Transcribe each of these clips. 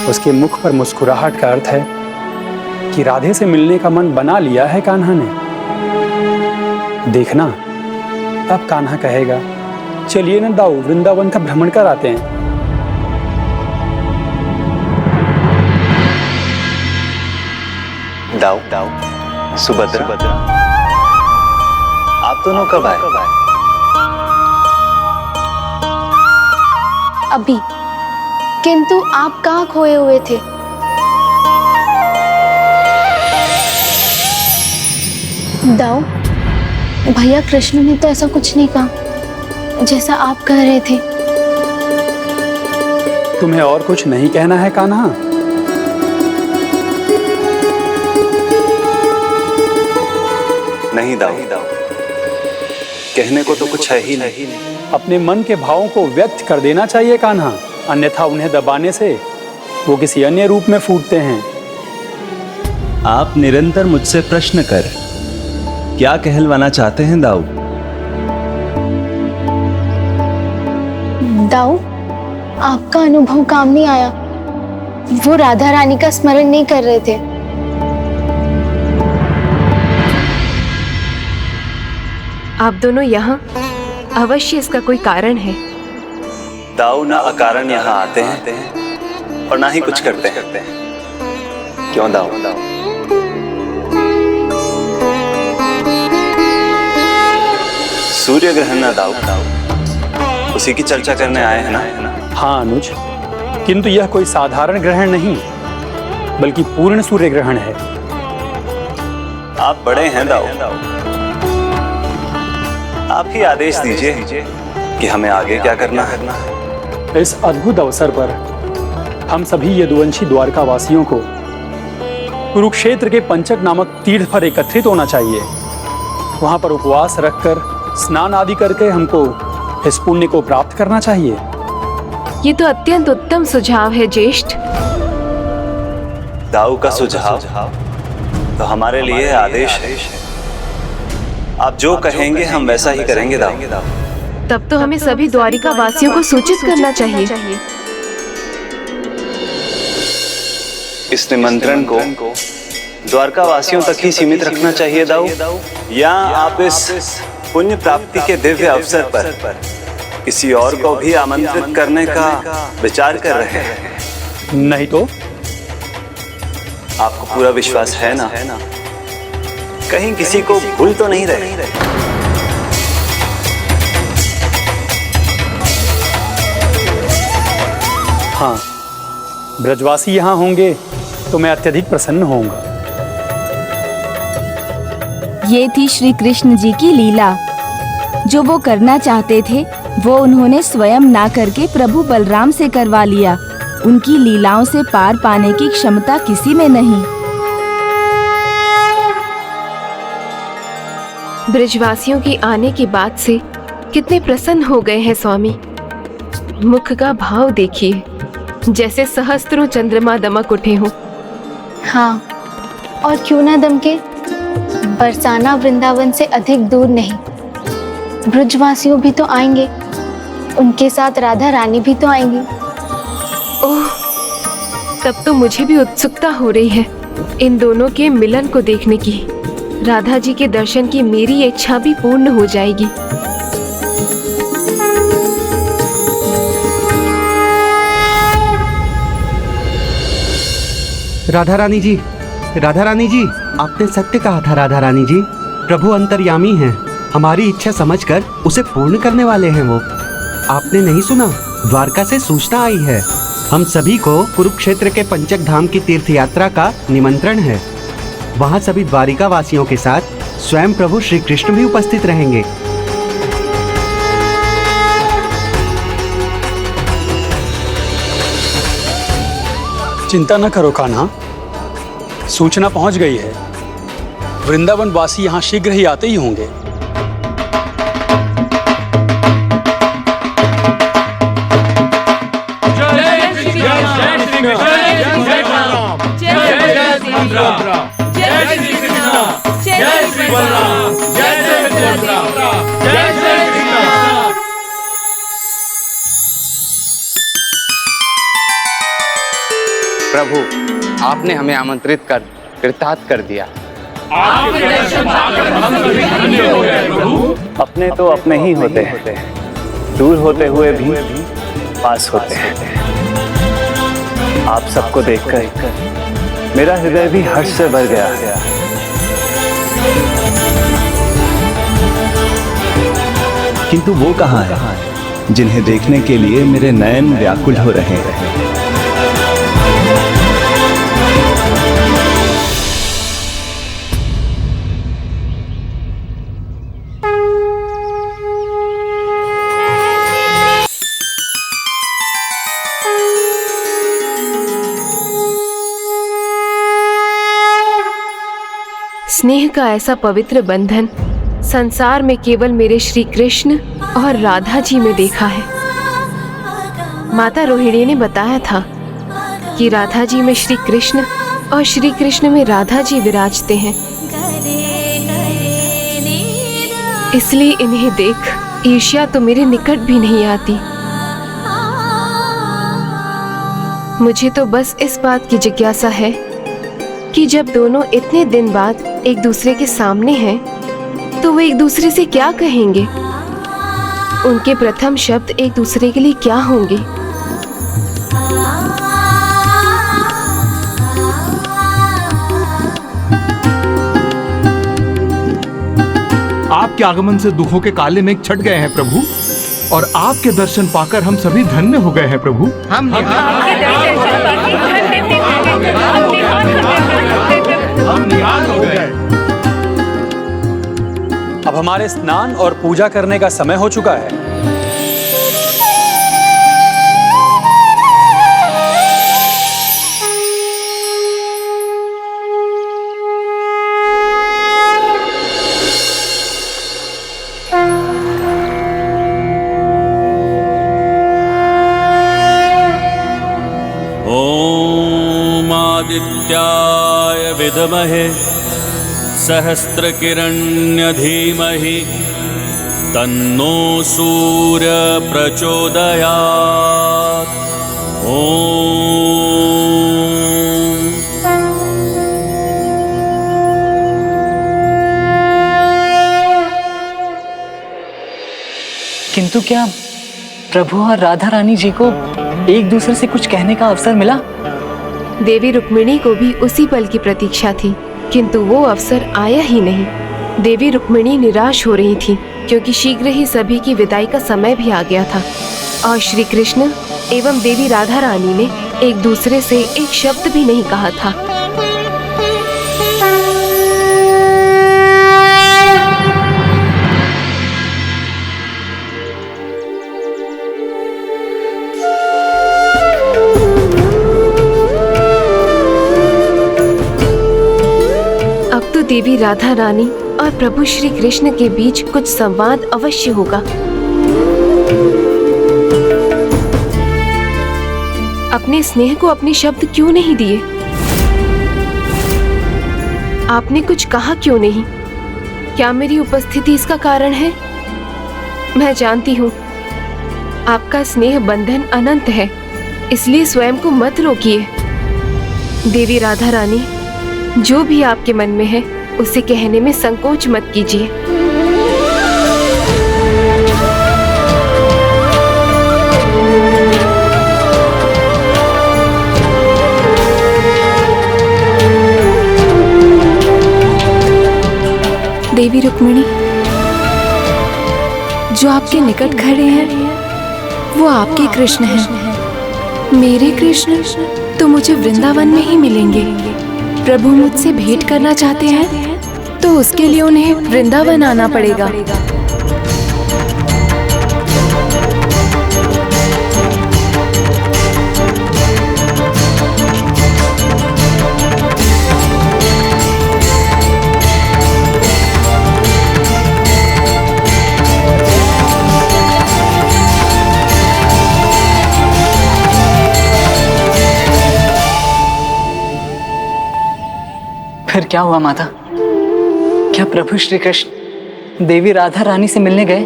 उसके मुख पर मुस्कुराहट का अर्थ है कि राधे से मिलने का मन बना लिया है कान्हा ने। देखना, अब कान्हा कहेगा, चलिए ना दाऊ, वृंदावन का भ्रमण कर आते हैं। दाऊ, सुभद्रा, आप दोनों कब आए? अभी। किंतु आप कहाँ खोए हुए थे? दाऊ, भैया कृष्ण ने तो ऐसा कुछ नहीं कहा जैसा आप कह रहे थे। तुम्हें और कुछ नहीं कहना है कान्हा? नहीं दाऊ, कहने को तो कुछ है ही नहीं। अपने मन के भावों को व्यक्त कर देना चाहिए कान्हा, अन्यथा उन्हें दबाने से वो किसी अन्य रूप में फूटते हैं। आप निरंतर मुझसे प्रश्न कर क्या कहलवाना चाहते हैं दाऊ? दाऊ, आपका अनुभव काम नहीं आया। वो राधा रानी का स्मरण नहीं कर रहे थे। आप दोनों यहाँ, अवश्य इसका कोई कारण है। दाऊ ना अकारण यहाँ आते हैं और ना ही कुछ करते हैं। क्यों दाऊ? सूर्य ग्रहण ना दाऊ, उसी की चर्चा करने आए हैं ना? हाँ अनुज, किंतु यह कोई साधारण ग्रहण नहीं, बल्कि पूर्ण सूर्य ग्रहण है। आप बड़े हैं दाऊ, आप ही आदेश दीजिए कि हमें आगे क्या करना है। इस अद्भुत अवसर पर हम सभी यदुवंशी द्वारका वासियों को कुरुक्षेत्र के पंचक नामक तीर्थ पर एकत्रित होना चाहिए। वहां पर उपवास रखकर स्नान आदि करके हमको इस पुण्य को प्राप्त करना चाहिए। ये तो अत्यंत उत्तम सुझाव है ज्येष्ठ। दाऊ का सुझाव तो हमारे लिए आदेश है। आप जो कहेंगे हम वैसा ही करेंगे दाऊ। तब तो हमें सभी द्वारिका वासियों को सूचित करना चाहिए। इस निमंत्रण को द्वारका वासियों तक ही सीमित रखना चाहिए दाऊ, या आप इस पुण्य प्राप्ति के दिव्य अवसर पर किसी और को भी आमंत्रित करने का विचार कर रहे हैं? नहीं तो? आपको पूरा विश्वास है ना? कहीं किसी को भूल तो नहीं रहे? हाँ, ब्रजवासी यहाँ होंगे तो मैं अत्यधिक प्रसन्न होऊंगा। ये थी श्री कृष्ण जी की लीला। जो वो करना चाहते थे वो उन्होंने स्वयं ना करके प्रभु बलराम से करवा लिया। उनकी लीलाओं से पार पाने की क्षमता किसी में नहीं। ब्रजवासियों की आने की बात से कितने प्रसन्न हो गए हैं स्वामी। मुख का भाव देखिए, जैसे सहस्त्रों चंद्रमा दमक उठे हों। हाँ, और क्यों ना दमके, बरसाना वृंदावन से अधिक दूर नहीं। ब्रजवासियों भी तो आएंगे, उनके साथ राधा रानी भी तो आएंगी। ओह, तब तो मुझे भी उत्सुकता हो रही है इन दोनों के मिलन को देखने की। राधा जी के दर्शन की मेरी इच्छा भी पूर्ण हो जाएगी। राधा रानी जी, राधा रानी जी, आपने सत्य कहा था। राधा रानी जी, प्रभु अंतर्यामी हैं। हमारी इच्छा समझकर उसे पूर्ण करने वाले हैं वो। आपने नहीं सुना? द्वारका से सूचना आई है। हम सभी को कुरुक्षेत्र के पंचक धाम की तीर्थ यात्रा का निमंत्रण है। वहाँ सभी द्वारिका वासियों के साथ स्वयं प्रभु श्री कृष्ण भी उपस्थित रहेंगे। चिंता न करो कान्हा, सूचना पहुंच गई है। वृंदावन वासी यहाँ शीघ्र ही आते ही होंगे। प्रभु, आपने हमें आमंत्रित कर कृतार्थ कर दिया। अपने तो अपने ही होते हैं, दूर होते हुए भी पास होते हैं। आप सबको देखकर मेरा हृदय भी हर्ष से भर गया। किंतु वो कहाँ है जिन्हें देखने के लिए मेरे नयन व्याकुल हो रहे हैं? स्नेह का ऐसा पवित्र बंधन संसार में केवल मेरे श्री कृष्ण और राधा जी में देखा है। माता रोहिणी ने बताया था कि राधा जी में श्री कृष्ण और श्री कृष्ण में राधा जी विराजते हैं, इसलिए इन्हें देख ईर्ष्या तो मेरे निकट भी नहीं आती। मुझे तो बस इस बात की जिज्ञासा है कि जब दोनों इतने दिन बाद एक दूसरे के सामने हैं तो वो एक दूसरे से क्या कहेंगे? उनके प्रथम शब्द एक दूसरे के लिए क्या होंगे? आपके आगमन से दुखों के काले मेघ छट गए हैं प्रभु, और आपके दर्शन पाकर हम सभी धन्य हो गए हैं प्रभु। हम निहाल हो गए। अब हमारे स्नान और पूजा करने का समय हो चुका है। ओम आदित्याय विद्महे सहस्रकिरण्य धीमहि तन्नो सूर्य प्रचोदयात्। ओम। किंतु क्या प्रभु और राधा रानी जी को एक दूसरे से कुछ कहने का अवसर मिला? देवी रुक्मिणी को भी उसी पल की प्रतीक्षा थी, किंतु वो अवसर आया ही नहीं। देवी रुक्मिणी निराश हो रही थी क्योंकि शीघ्र ही सभी की विदाई का समय भी आ गया था और श्री कृष्ण एवं देवी राधा रानी ने एक दूसरे से एक शब्द भी नहीं कहा था। देवी राधा रानी और प्रभु श्री कृष्ण के बीच कुछ संवाद अवश्य होगा। अपने स्नेह को अपने शब्द क्यों नहीं दिए? आपने कुछ कहा क्यों नहीं? क्या मेरी उपस्थिति इसका कारण है? मैं जानती हूँ आपका स्नेह बंधन अनंत है, इसलिए स्वयं को मत रोकिए। देवी राधा रानी, जो भी आपके मन में है उसे कहने में संकोच मत कीजिए। देवी रुक्मिणी, जो आपके निकट खड़े हैं वो आपके कृष्ण हैं। मेरे कृष्ण तो मुझे वृंदावन में ही मिलेंगे। प्रभु मुझसे भेंट करना चाहते हैं तो उसके लिए उन्हें वृंदावन आना पड़ेगा। फिर क्या हुआ माता? क्या प्रभु श्री कृष्ण देवी राधा रानी से मिलने गए?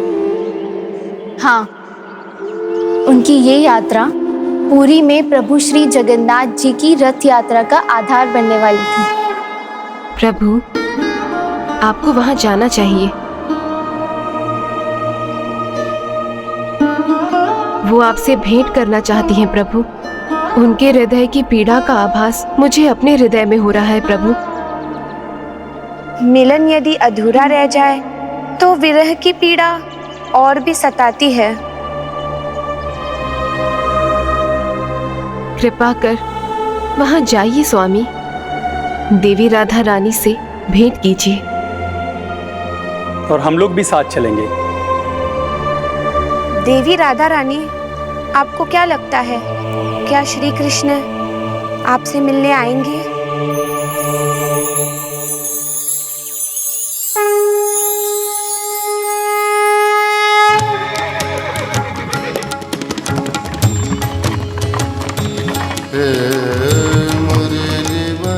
हाँ, उनकी ये यात्रा पुरी में प्रभु श्री जगन्नाथ जी की रथ यात्रा का आधार बनने वाली थी। प्रभु, आपको वहां जाना चाहिए। वो आपसे भेंट करना चाहती हैं प्रभु। उनके हृदय की पीड़ा का आभास मुझे अपने हृदय में हो रहा है प्रभु। मिलन यदि अधूरा रह जाए तो विरह की पीड़ा और भी सताती है। कृपा कर वहां जाइए स्वामी। देवी राधा रानी से भेंट कीजिए। और हम लोग भी साथ चलेंगे। देवी राधा रानी, आपको क्या लगता है, क्या श्री कृष्ण आपसे मिलने आएंगे?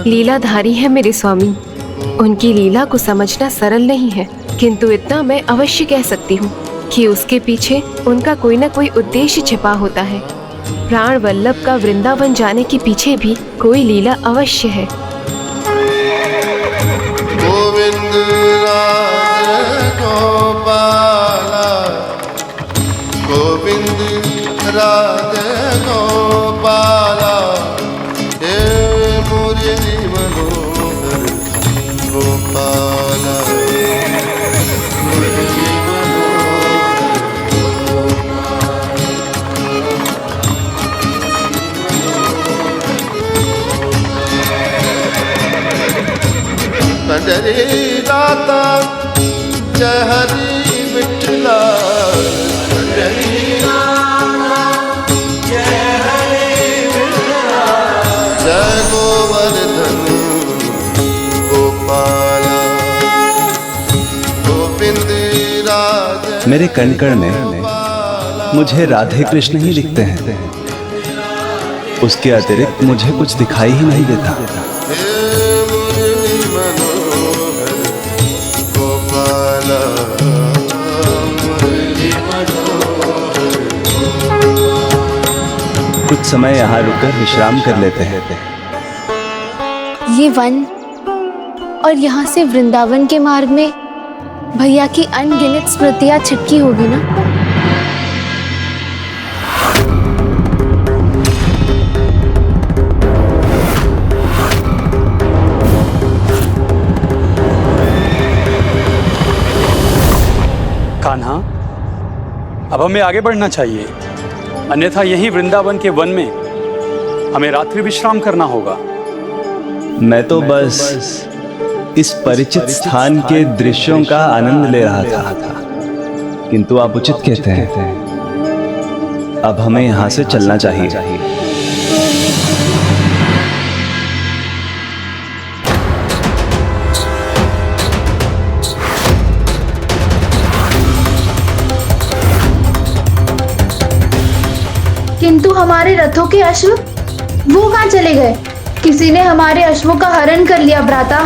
लीलाधारी है मेरे स्वामी। उनकी लीला को समझना सरल नहीं है, किंतु इतना मैं अवश्य कह सकती हूँ कि उसके पीछे उनका कोई न कोई उद्देश्य छिपा होता है। प्राण वल्लभ का वृंदावन जाने के पीछे भी कोई लीला अवश्य है। गोविंद राधे गोपाला, गोविंद राधे गोपाला, हे मुरली मनोहर गोपाला, मुरली पंडरी दाता जय हरि विठला, पंडरी दाता जय हरि विठला, जय गोवर्धन गोपाला, गोविंद राधे। मेरे कण कण में मुझे राधे कृष्ण ही दिखते हैं। उसके अतिरिक्त मुझे कुछ दिखाई ही नहीं देता। कुछ समय यहाँ रुककर विश्राम कर लेते हैं। ये वन और यहाँ से वृंदावन के मार्ग में भैया की अनगिनत स्मृतियाँ छिटकी होगी ना। कान्हा, अब हमें आगे बढ़ना चाहिए, अन्यथा यहीं वृंदावन के वन में हमें रात्रि विश्राम करना होगा। मैं तो बस इस परिचित स्थान के दृश्यों का आनंद ले रहा था, किंतु आप उचित कहते हैं। अब हमें यहां से चलना चाहिए। किंतु हमारे रथों के अश्व वो कहाँ चले गए? किसी ने हमारे अश्वों का हरण कर लिया भ्राता।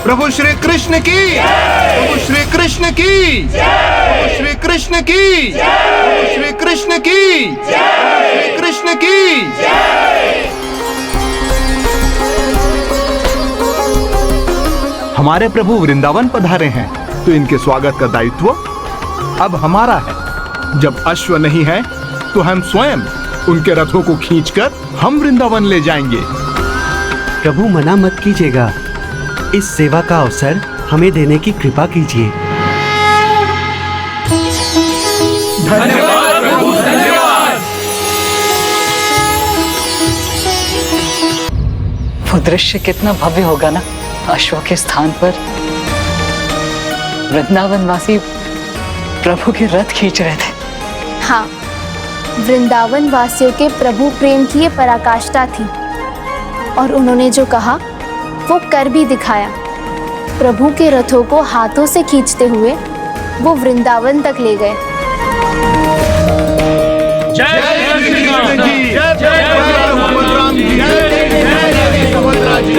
प्रभु श्री कृष्ण की, प्रभु श्री कृष्ण की, प्रभु श्री कृष्ण की, प्रभु श्री कृष्ण की, प्रभु श्री कृष्ण की। हमारे प्रभु वृंदावन पधारे हैं, तो इनके स्वागत का दायित्व अब हमारा है। जब अश्व नहीं है तो हम स्वयं उनके रथों को खींचकर हम वृंदावन ले जाएंगे। प्रभु मना मत कीजिएगा, इस सेवा का अवसर हमें देने की कृपा कीजिए। धन्यवाद प्रभु, धन्यवाद। वो दृश्य कितना भव्य होगा ना। अश्व के स्थान पर वृंदावन वासी प्रभु के रथ खींच रहे थे। हाँ, वृंदावन वासियों के प्रभु प्रेम की ये पराकाष्ठा थी, और उन्होंने जो कहा वो कर भी दिखाया। प्रभु के रथों को हाथों से खींचते हुए वो वृंदावन तक ले गए। जय श्री कृष्ण जी, जय बलराम जी, जय सुभद्रा जी।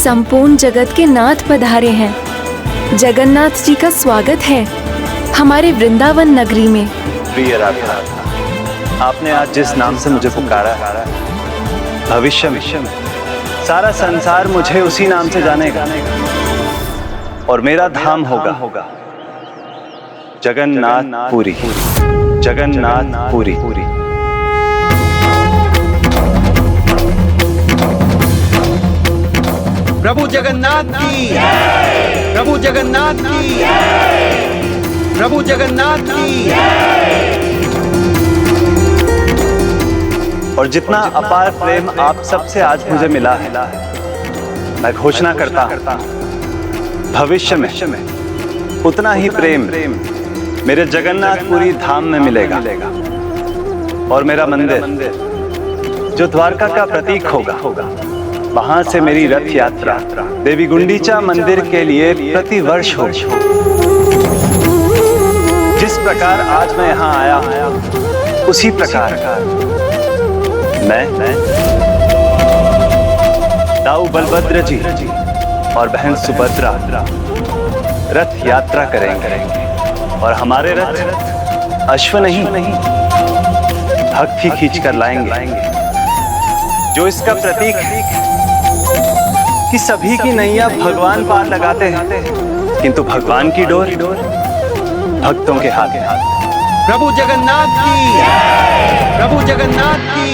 संपूर्ण जगत के नाथ पधारे हैं। जगन्नाथ जी का स्वागत है हमारे वृंदावन नगरी में। प्रिय राधा, आपने आज जिस नाम से मुझे पुकारा है, भविष्य में सारा संसार मुझे उसी नाम से जानेगा और मेरा धाम होगा जगन्नाथ पुरी। जगन्नाथ पुरी। प्रभु जगन्नाथ की, प्रभु जगन्नाथ की, प्रभु जगन्नाथ की। और जितना अपार प्रेम आप सबसे आज मुझे मिला है, मैं घोषणा करता हूं भविष्य में उतना ही प्रेम मेरे जगन्नाथपुरी धाम में मिलेगा। और मेरा मंदिर जो द्वारका का प्रतीक होगा, वहां से मेरी रथ यात्रा देवी गुंडीचा मंदिर के लिए प्रतिवर्ष हो। जिस प्रकार आज मैं यहाँ आया हूं, उसी प्रकार मैं दाऊ बलभद्र जी और बहन सुभद्रा रथ यात्रा करेंगे। और हमारे रथ अश्व नहीं भक्त ही खींच कर लाएंगे, जो इसका प्रतीक है कि सभी की नैया भगवान पार लगाते हैं, किंतु भगवान की डोर भक्तों के हाथ। प्रभु जगन्नाथ की, प्रभु जगन्नाथ की।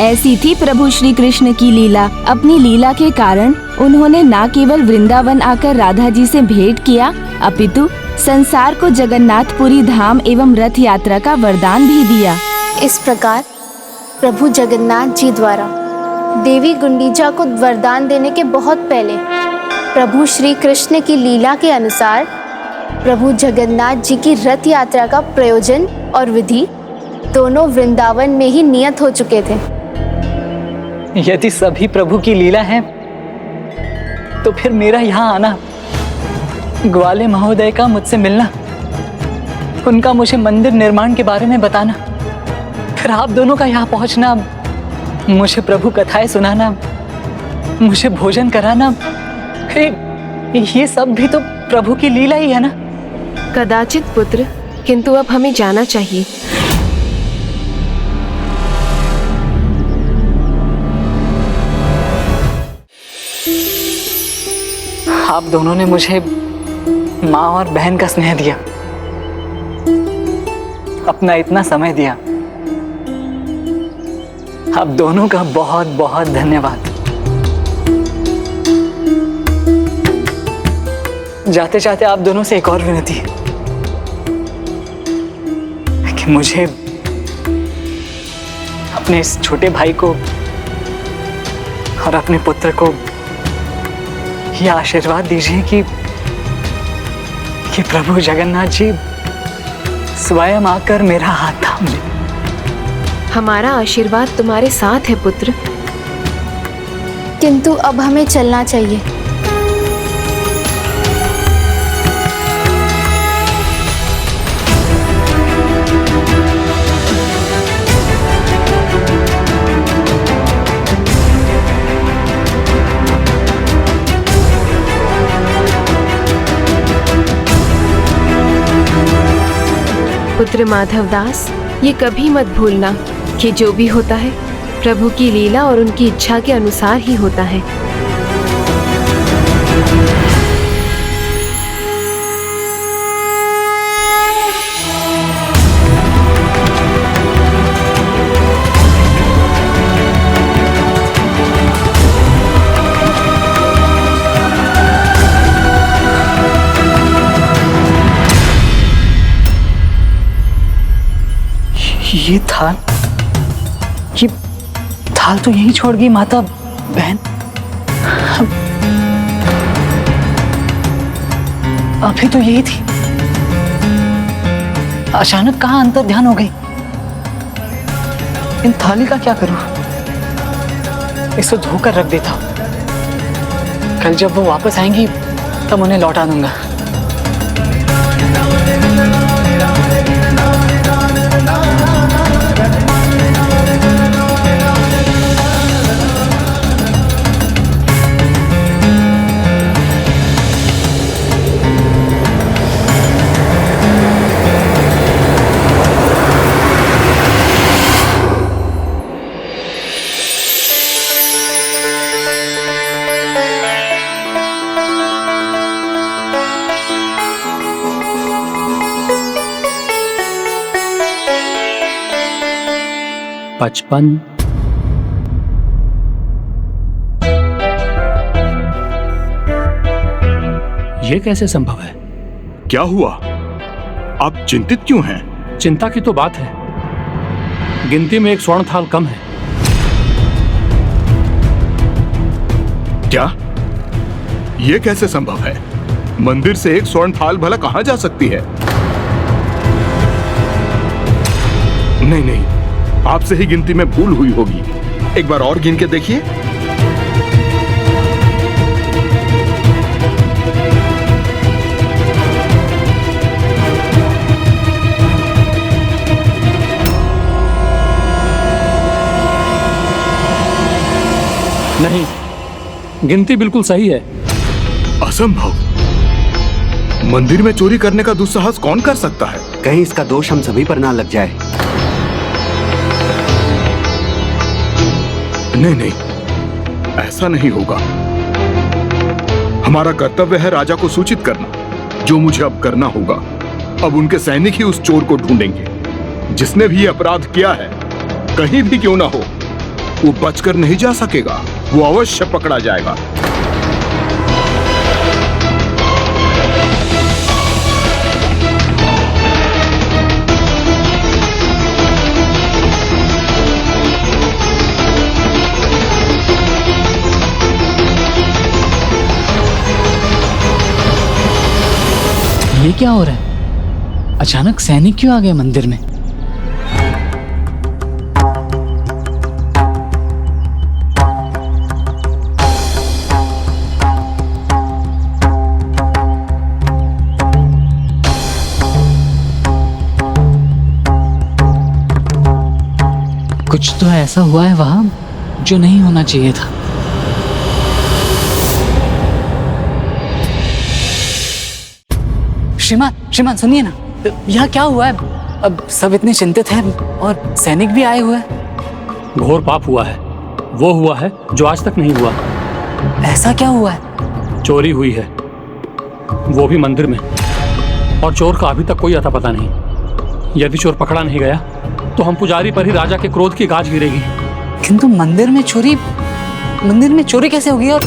ऐसी थी प्रभु श्री कृष्ण की लीला। अपनी लीला के कारण उन्होंने न केवल वृंदावन आकर राधा जी से भेंट किया, अपितु संसार को जगन्नाथपुरी धाम एवं रथ यात्रा का वरदान भी दिया। इस प्रकार प्रभु जगन्नाथ जी द्वारा देवी गुंडीचा को वरदान देने के बहुत पहले प्रभु श्री कृष्ण की लीला के अनुसार प्रभु जगन्नाथ जी की रथ यात्रा का प्रयोजन और विधि दोनों वृंदावन में ही नियत हो चुके थे। यदि सभी प्रभु की लीला है, तो फिर मेरा यहाँ आना, ग्वाले महोदय का मुझसे मिलना, उनका मुझे मंदिर निर्माण के बारे में बताना, फिर आप दोनों का यहाँ पहुँचना, मुझे प्रभु कथाएं सुनाना, मुझे भोजन कराना, ये सब भी तो प्रभु की लीला ही है ना। कदाचित पुत्र, किंतु अब हमें जाना चाहिए। आप दोनों ने मुझे माँ और बहन का स्नेह दिया, अपना इतना समय दिया। आप दोनों का बहुत बहुत धन्यवाद। जाते जाते आप दोनों से एक और विनती है कि मुझे अपने इस छोटे भाई को और अपने पुत्र को यह आशीर्वाद दीजिए कि प्रभु जगन्नाथ जी स्वयं आकर मेरा हाथ थाम ले। हमारा आशीर्वाद तुम्हारे साथ है पुत्र। किंतु अब हमें चलना चाहिए। पुत्र माधवदास, ये कभी मत भूलना कि जो भी होता है प्रभु की लीला और उनकी इच्छा के अनुसार ही होता है। ये थाल तो यहीं छोड़ गई माता बहन। अभी तो यही थी, अचानक कहाँ अंतर ध्यान हो गई। इन थाली का क्या करूं? इसको धोकर रख देता हूं। कल जब वो वापस आएंगी तब उन्हें लौटा दूंगा। 55। ये कैसे संभव है? क्या हुआ? आप चिंतित क्यों हैं? चिंता की तो बात है, गिनती में एक स्वर्ण थाल कम है। क्या? ये कैसे संभव है? मंदिर से एक स्वर्ण थाल भला कहां जा सकती है? नहीं नहीं, आपसे ही गिनती में भूल हुई होगी। एक बार और गिन के देखिए। नहीं, गिनती बिल्कुल सही है। असंभव। मंदिर में चोरी करने का दुस्साहस कौन कर सकता है? कहीं इसका दोष हम सभी पर ना लग जाए। नहीं नहीं, ऐसा नहीं होगा। हमारा कर्तव्य है राजा को सूचित करना। जो मुझे अब करना होगा, अब उनके सैनिक ही उस चोर को ढूंढेंगे। जिसने भी अपराध किया है, कहीं भी क्यों ना हो, वो बचकर नहीं जा सकेगा। वो अवश्य पकड़ा जाएगा। ये क्या हो रहा है? अचानक सैनिक क्यों आ गए मंदिर में? कुछ तो ऐसा हुआ है वहां जो नहीं होना चाहिए था। श्रीमान सुनिए ना, यहाँ क्या हुआ है? अब सब इतने चिंतित हैं और सैनिक भी आए हुए हैं। घोर पाप हुआ है। वो हुआ है जो आज तक नहीं हुआ। ऐसा क्या हुआ है? चोरी हुई है, वो भी मंदिर में, और चोर का अभी तक कोई अता पता नहीं। यदि चोर पकड़ा नहीं गया तो हम पुजारी पर ही राजा के क्रोध की गाज गिरेगी। किंतु मंदिर में चोरी कैसे होगी? और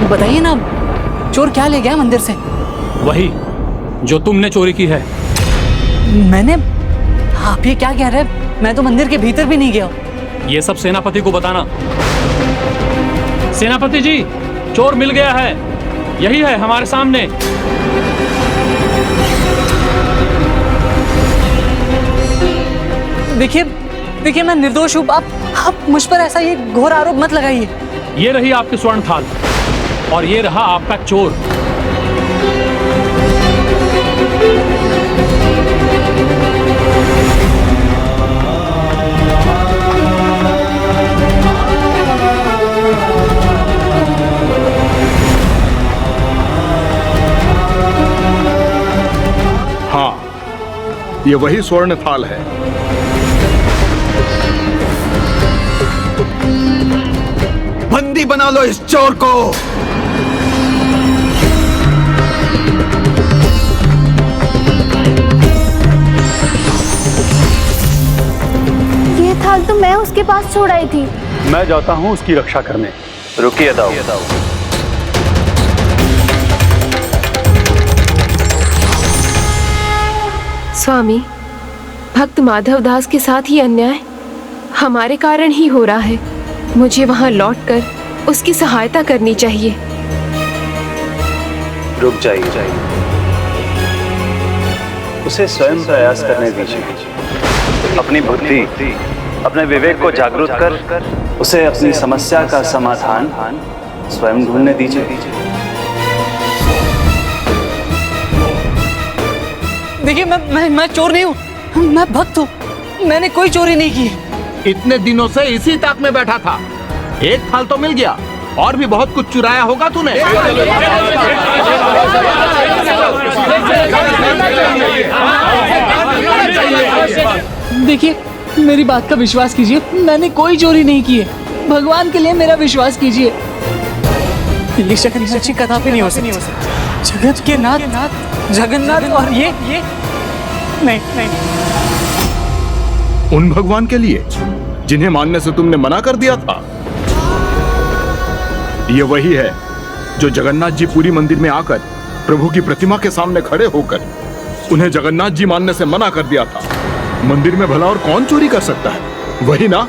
बताइए ना, चोर क्या ले गया मंदिर से? वही जो तुमने चोरी की है। मैंने? आप ये क्या कह रहे हैं? मैं तो मंदिर के भीतर भी नहीं गया। ये सब सेनापति को बताना। सेनापति जी, चोर मिल गया है। यही है हमारे सामने। देखिए मैं निर्दोष हूँ। आप मुझ पर ऐसा ये घोर आरोप मत लगाइए। ये रही आपकी स्वर्ण थाल और ये रहा आपका चोर। हाँ, ये वही स्वर्ण थाल है। बंदी बना लो इस चोर को। ये थाल तो मैं उसके पास छोड़ आई थी। मैं जाता हूँ उसकी रक्षा करने। रुकिए दाऊ। स्वामी, भक्त माधव दास के साथ ही अन्याय हमारे कारण ही हो रहा है। मुझे वहां लौटकर उसकी सहायता करनी चाहिए। रुक जाइए, उसे स्वयं प्रयास करने दीजिए। अपनी बुद्धि, अपने विवेक को जागरूक कर उसे अपनी समस्या का समाधान स्वयं ढूंढने दीजिए। देखिए मैं चोर नहीं हूँ, मैं भक्त हूँ। मैंने कोई चोरी नहीं की। इतने दिनों से इसी ताक में बैठा था। एक थाल तो मिल गया, और भी बहुत कुछ चुराया होगा तूने। देखिए मेरी बात का विश्वास कीजिए, मैंने कोई चोरी नहीं की है। भगवान के लिए मेरा विश्वास कीजिए। ये शक्ति कदापि नहीं हो सकती। जगत के नाथ जगन्नाथ और ये नहीं नहीं। उन भगवान के लिए जिन्हें मानने से तुमने मना कर दिया था। ये वही है जो जगन्नाथ जी पूरी मंदिर में आकर प्रभु की प्रतिमा के सामने खड़े होकर उन्हें जगन्नाथ जी मानने से मना कर दिया था। मंदिर में भला और कौन चोरी कर सकता है? वही ना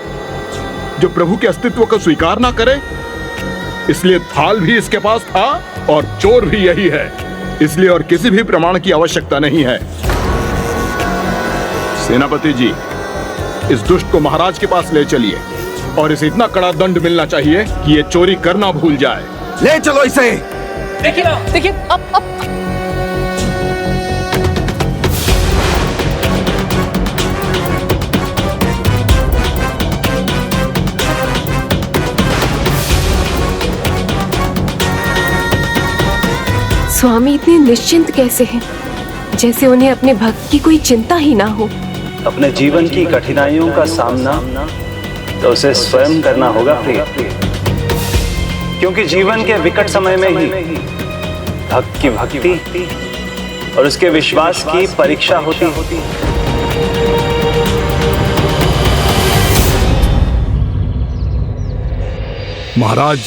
जो प्रभु के अस्तित्व को स्वीकार ना करे। इसलिए थाल भी इसके पास था और चोर भी यही है। इसलिए और किसी भी प्रमाण की आवश्यकता नहीं है। सेनापति जी, इस दुष्ट को महाराज के पास ले चलिए और इसे इतना कड़ा दंड मिलना चाहिए कि ये चोरी करना भूल जाए। ले चलो इसे। देखिए अब स्वामी इतने निश्चिंत कैसे हैं? जैसे उन्हें अपने भक्त की कोई चिंता ही ना हो। अपने जीवन की कठिनाइयों का सामना तो उसे स्वयं करना होगा प्रिय, क्योंकि जीवन के विकट समय में ही भक्त की भक्ति और उसके विश्वास की परीक्षा होती। महाराज,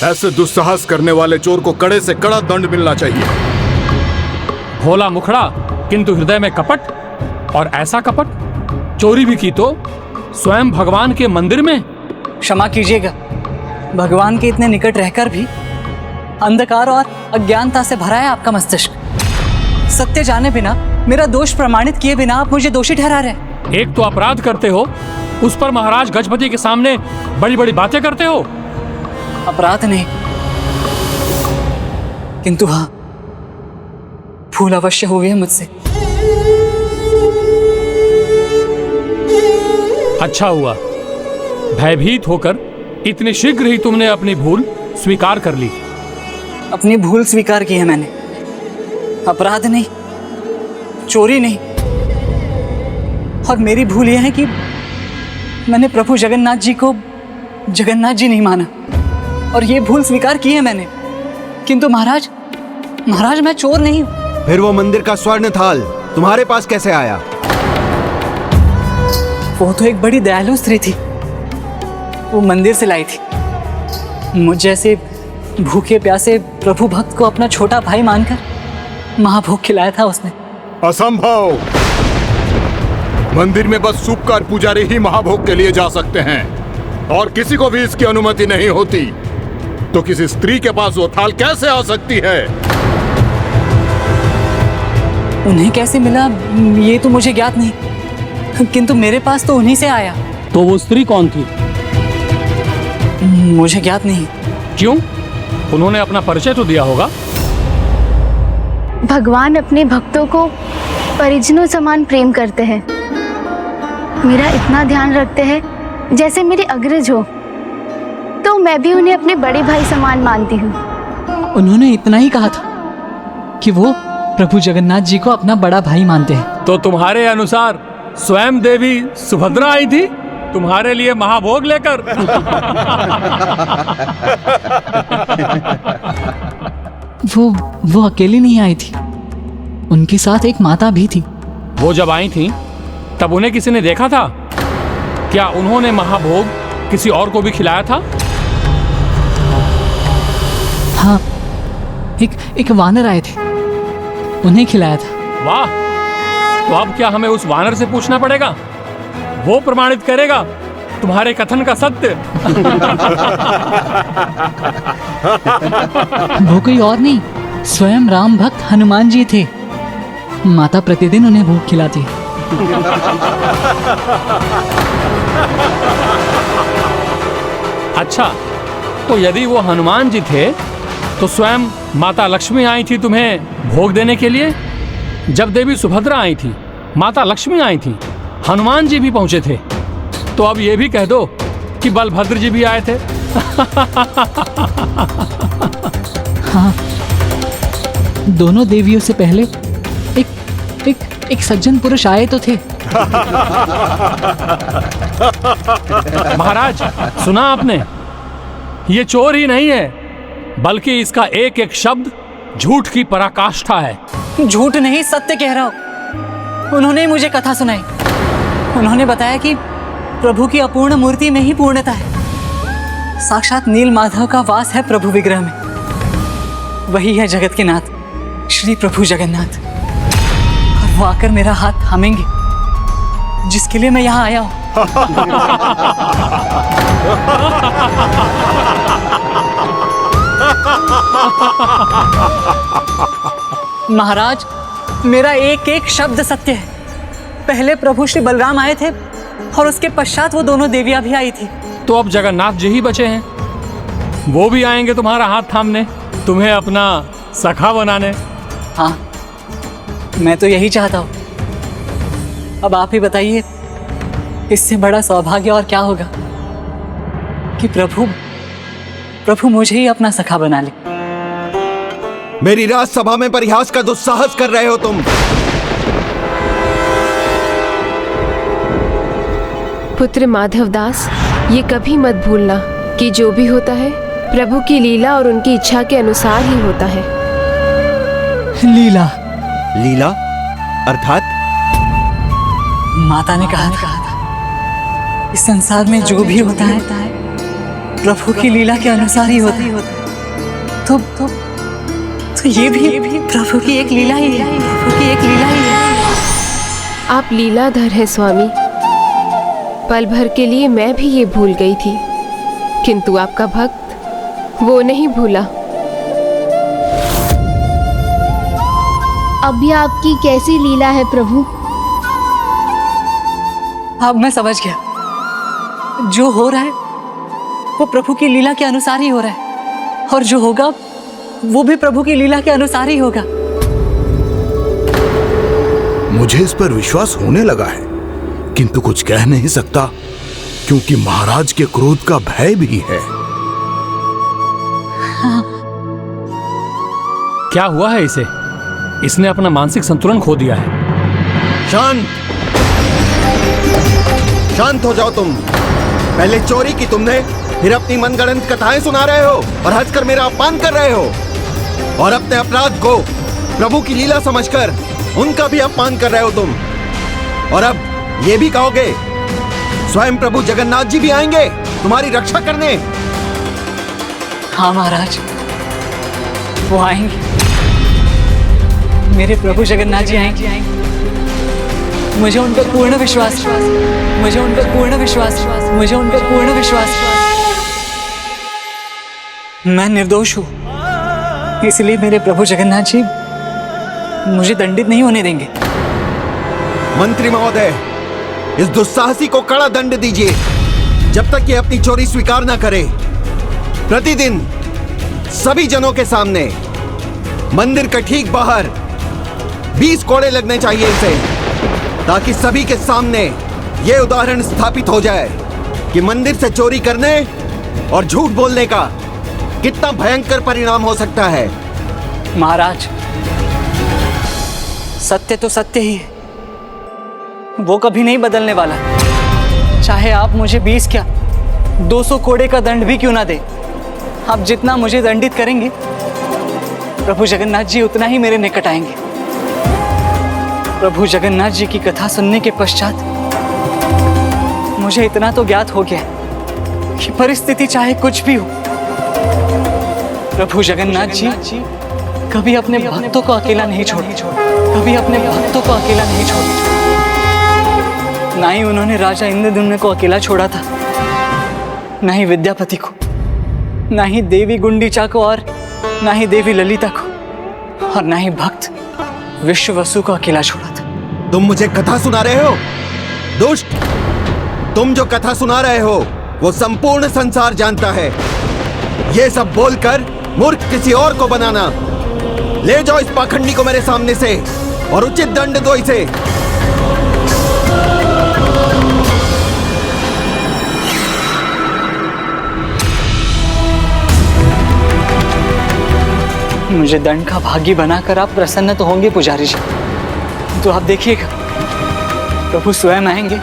ऐसे दुस्साहस करने वाले चोर को कड़े से कड़ा दंड मिलना चाहिए। भोला मुखड़ा किंतु हृदय में कपट, और ऐसा कपट चोरी भी की तो स्वयं भगवान के मंदिर में। क्षमा कीजिएगा, भगवान के इतने निकट रहकर भी अंधकार और अज्ञानता से भरा है आपका मस्तिष्क। सत्य जाने बिना, मेरा दोष प्रमाणित किए बिना आप मुझे दोषी ठहरा रहे। एक तो अपराध करते हो, उस पर महाराज गजपति के सामने बड़ी बड़ी बातें करते हो। अपराध नहीं, किंतु हाँ, भूल अवश्य हुई है मुझसे। अच्छा हुआ, भयभीत होकर इतने शीघ्र ही तुमने अपनी भूल स्वीकार कर ली। अपनी भूल स्वीकार की है मैंने, अपराध नहीं, चोरी नहीं। और मेरी भूल यह है कि मैंने प्रभु जगन्नाथ जी को जगन्नाथ जी नहीं माना, और ये भूल स्वीकार की है मैंने। किंतु महाराज मैं चोर नहीं हूं। फिर वो मंदिर का स्वर्ण थाल तुम्हारे पास कैसे आया? वो तो एक बड़ी दयालु स्त्री थी, वो मंदिर से लाई थी। मुझ जैसे भूखे प्यासे प्रभु भक्त को अपना छोटा भाई मानकर महाभोग खिलाया था उसने। असंभव! मंदिर में बस सूपकार पुजारी ही महाभोग के लिए जा सकते हैं और किसी को भी इसकी अनुमति नहीं होती। तो किसी स्त्री के पास वो थाल कैसे आ सकती है? उन्हें कैसे मिला ये तो मुझे ज्ञात नहीं, किंतु मेरे पास तो उन्हीं से आया। तो वो स्त्री कौन थी? मुझे ज्ञात नहीं। क्यों? उन्होंने अपना परिचय तो दिया होगा। भगवान अपने भक्तों को परिजनों समान प्रेम करते हैं। मेरा इतना ध्यान रखते हैं जैसे मेरे अग्रज हो, तो मैं भी उन्हें अपने बड़े भाई समान मानती हूँ। उन्होंने इतना ही कहा था कि वो प्रभु जगन्नाथ जी को अपना बड़ा भाई मानते हैं। तो तुम्हारे अनुसार स्वयं देवी सुभद्रा आई थी तुम्हारे लिए महाभोग लेकर। वो अकेली नहीं आई थी, उनके साथ एक माता भी थी। वो जब आई थी तब उन्हें किसी ने देखा था? क्या उन्होंने महाभोग किसी और को भी खिलाया था? हाँ, एक वानर आए थे, उन्हें खिलाया था। वाह! तो अब क्या हमें उस वानर से पूछना पड़ेगा? वो प्रमाणित करेगा तुम्हारे कथन का सत्य। वो कोई और नहीं, स्वयं राम भक्त हनुमान जी थे। माता प्रतिदिन उन्हें भोग खिलाती है। अच्छा, तो यदि वो हनुमान जी थे तो स्वयं माता लक्ष्मी आई थी तुम्हें भोग देने के लिए। जब देवी सुभद्रा आई थी, माता लक्ष्मी आई थी, हनुमान जी भी पहुंचे थे। तो अब ये भी कह दो कि बलभद्र जी भी आए थे। हाँ, दोनों देवियों से पहले एक सज्जन पुरुष आए तो थे। महाराज, सुना आपने? ये चोर ही नहीं है, बल्कि इसका एक एक शब्द झूठ की पराकाष्ठा है। झूठ नहीं, सत्य कह रहा हूँ। उन्होंने ही मुझे कथा सुनाई। उन्होंने बताया कि प्रभु की अपूर्ण मूर्ति में ही पूर्णता है। साक्षात नील माधव का वास है प्रभु विग्रह में। वही है जगत के नाथ श्री प्रभु जगन्नाथ। और वो आकर मेरा हाथ थामेंगे, जिसके लिए मैं यहाँ आया हूँ। महाराज, मेरा एक एक शब्द सत्य है। पहले प्रभु श्री बलराम आए थे और उसके पश्चात वो दोनों देवियां भी आई थी। तो अब जगन्नाथ जी ही बचे हैं, वो भी आएंगे तुम्हारा हाथ थामने, तुम्हें अपना सखा बनाने। हाँ, मैं तो यही चाहता हूँ। अब आप ही बताइए, इससे बड़ा सौभाग्य और क्या होगा कि प्रभु मुझे ही अपना सखा बना ले। मेरी राजसभा में परिहास का दुस्साहस कर रहे हो तुम। पुत्र माधवदास, ये कभी मत भूलना कि जो भी होता है प्रभु की लीला और उनकी इच्छा के अनुसार ही होता है। लीला? लीला अर्थात? माता ने कहा था इस संसार में जो भी होता है प्रभु की लीला के अनुसार ही होता है। तो ये भी प्रभु की एक लीला ही है। प्रभु की एक लीला ही है। आप लीलाधर हैं स्वामी। पल भर के लिए मैं भी ये भूल गई थी, किंतु आपका भक्त वो नहीं भूला। अब ये आपकी कैसी लीला है प्रभु? अब मैं समझ गया, जो हो रहा है वो प्रभु की लीला के अनुसार ही हो रहा है, और जो होगा वो भी प्रभु की लीला के अनुसार ही होगा। मुझे इस पर विश्वास होने लगा है, किंतु कुछ कह नहीं सकता, क्योंकि महाराज के क्रोध का भय भी है। हाँ। क्या हुआ है इसे? इसने अपना मानसिक संतुलन खो दिया है। शांत हो जाओ तुम। पहले चोरी की तुमने, फिर अपनी मनगढ़ंत कथाएं सुना रहे हो और हंसकर मेरा अपमान कर रहे हो, और अपने अपराध को प्रभु की लीला समझकर उनका भी अपमान कर रहे हो तुम। और अब ये भी कहोगे स्वयं प्रभु जगन्नाथ जी भी आएंगे तुम्हारी रक्षा करने? हाँ महाराज, वो आएंगे। मेरे प्रभु जगन्नाथ जी आएंगे। मुझे उन पर पूर्ण विश्वास, मुझे उन पर पूर्ण विश्वास, मुझे उन पर पूर्ण विश्वास। मैं निर्दोष हूँ, इसलिए मेरे प्रभु जगन्नाथ जी मुझे दंडित नहीं होने देंगे। मंत्री महोदय, इस दुस्साहसी को कड़ा दंड दीजिए जब तक ये अपनी चोरी स्वीकार न करे। प्रतिदिन सभी जनों के सामने मंदिर के ठीक बाहर 20 कोड़े लगने चाहिए इसे, ताकि सभी के सामने ये उदाहरण स्थापित हो जाए कि मंदिर से चोरी करने और झूठ बोलने का कितना भयंकर परिणाम हो सकता है। महाराज, सत्य तो सत्य ही है, वो कभी नहीं बदलने वाला। चाहे आप मुझे 20 क्या 200 कोड़े का दंड भी क्यों ना दे, आप जितना मुझे दंडित करेंगे प्रभु जगन्नाथ जी उतना ही मेरे निकट आएंगे। प्रभु जगन्नाथ जी की कथा सुनने के पश्चात मुझे इतना तो ज्ञात हो गया कि परिस्थिति चाहे कुछ भी हो, प्रभु जगन्नाथ जी कभी अपने भक्तों को अकेला नहीं छोड़े, कभी अपने भक्तों को अकेला नहीं छोड़े। ना ही उन्होंने राजा इंद्रद्युम्न को अकेला छोड़ा था, ना ही विद्यापति को, ना ही देवी गुंडीचा को, और ना ही देवी ललिता को, और ना ही भक्त विश्ववसु को अकेला छोड़ा था। तुम मुझे कथा सुना रहे हो? दुष्ट, तुम जो कथा सुना रहे हो वो संपूर्ण संसार जानता है। ये सब बोलकर मूर्ख किसी और को बनाना। ले जाओ इस पाखंडी को मेरे सामने से और उचित दंड दो इसे। मुझे दंड का भागी बनाकर आप प्रसन्न तो होंगे पुजारी जी, तो आप देखिएगा प्रभु स्वयं आएंगे,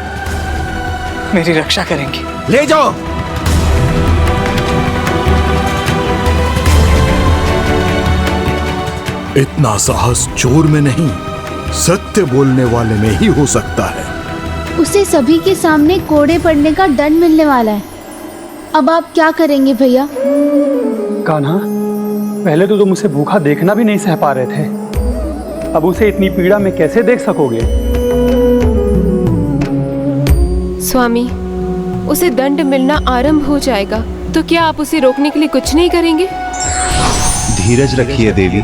मेरी रक्षा करेंगे। ले जाओ। इतना साहस चोर में नहीं, सत्य बोलने वाले में ही हो सकता है। उसे सभी के सामने कोड़े पड़ने का दंड मिलने वाला है। अब आप क्या करेंगे भैया? कान्हा, पहले तो तुम उसे भूखा देखना भी नहीं सह पा रहे थे, अब उसे इतनी पीड़ा में कैसे देख सकोगे? स्वामी, उसे दंड मिलना आरंभ हो जाएगा, तो क्या आप उसे रोकने के लिए कुछ नहीं करेंगे? धीरज रखिए देवी।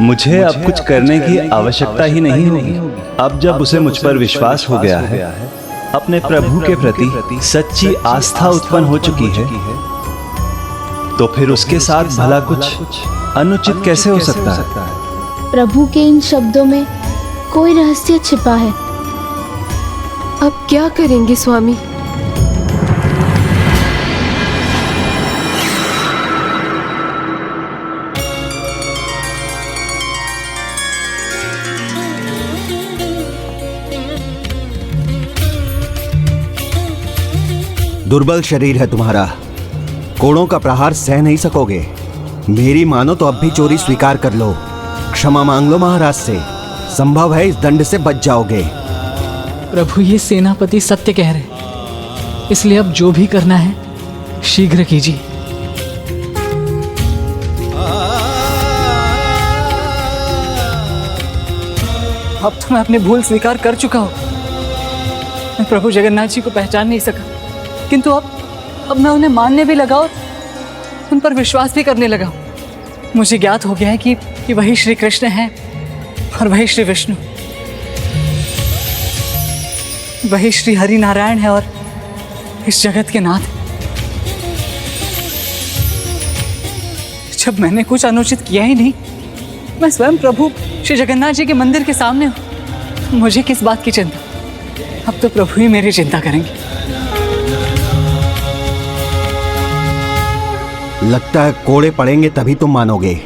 मुझे अब कुछ करने की आवश्यकता ही नहीं होगी। अब जब उसे मुझ पर विश्वास हो गया है, अपने प्रभु के प्रति सच्ची आस्था उत्पन्न हो चुकी है, तो फिर उसके साथ भला कुछ अनुचित कैसे हो सकता है? प्रभु के इन शब्दों में कोई रहस्य छिपा है। अब क्या करेंगे स्वामी? दुर्बल शरीर है तुम्हारा, कोड़ों का प्रहार सह नहीं सकोगे। मेरी मानो तो अब भी चोरी स्वीकार कर लो, क्षमा मांग लो महाराज से, संभव है इस दंड से बच जाओगे। प्रभु, ये सेनापति सत्य कह रहे, इसलिए अब जो भी करना है शीघ्र कीजिए। अब तो मैं अपनी भूल स्वीकार कर चुका हूँ। मैं प्रभु जगन्नाथ जी को पहचान नहीं सका, किंतु अब मैं उन्हें मानने भी लगा और उन पर विश्वास भी करने लगा। मुझे ज्ञात हो गया है कि वही श्री कृष्ण हैं और वही श्री विष्णु, वही श्री हरि नारायण है और इस जगत के नाथ। जब मैंने कुछ अनुचित किया ही नहीं, मैं स्वयं प्रभु श्री जगन्नाथ जी के मंदिर के सामने हूं, मुझे किस बात की चिंता? अब तो प्रभु ही मेरी चिंता करेंगे। लगता है कोड़े पड़ेंगे तभी तुम मानोगे।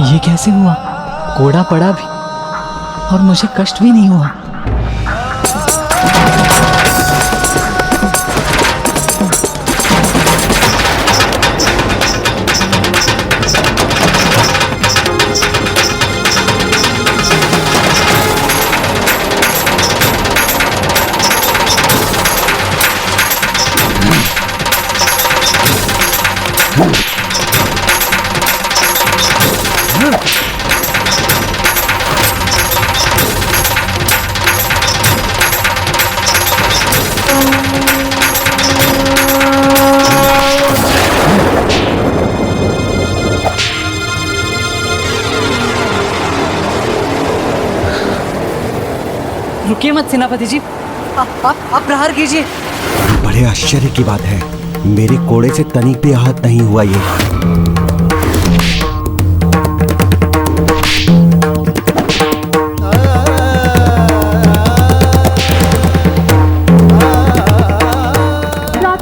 ये कैसे हुआ? कोड़ा पड़ा भी और मुझे कष्ट भी नहीं हुआ। रुकिए मत सेनापति जी, आप प्रहार कीजिए। बड़े आश्चर्य की बात है, मेरे कोड़े से तनिक भी आहत नहीं हुआ ये।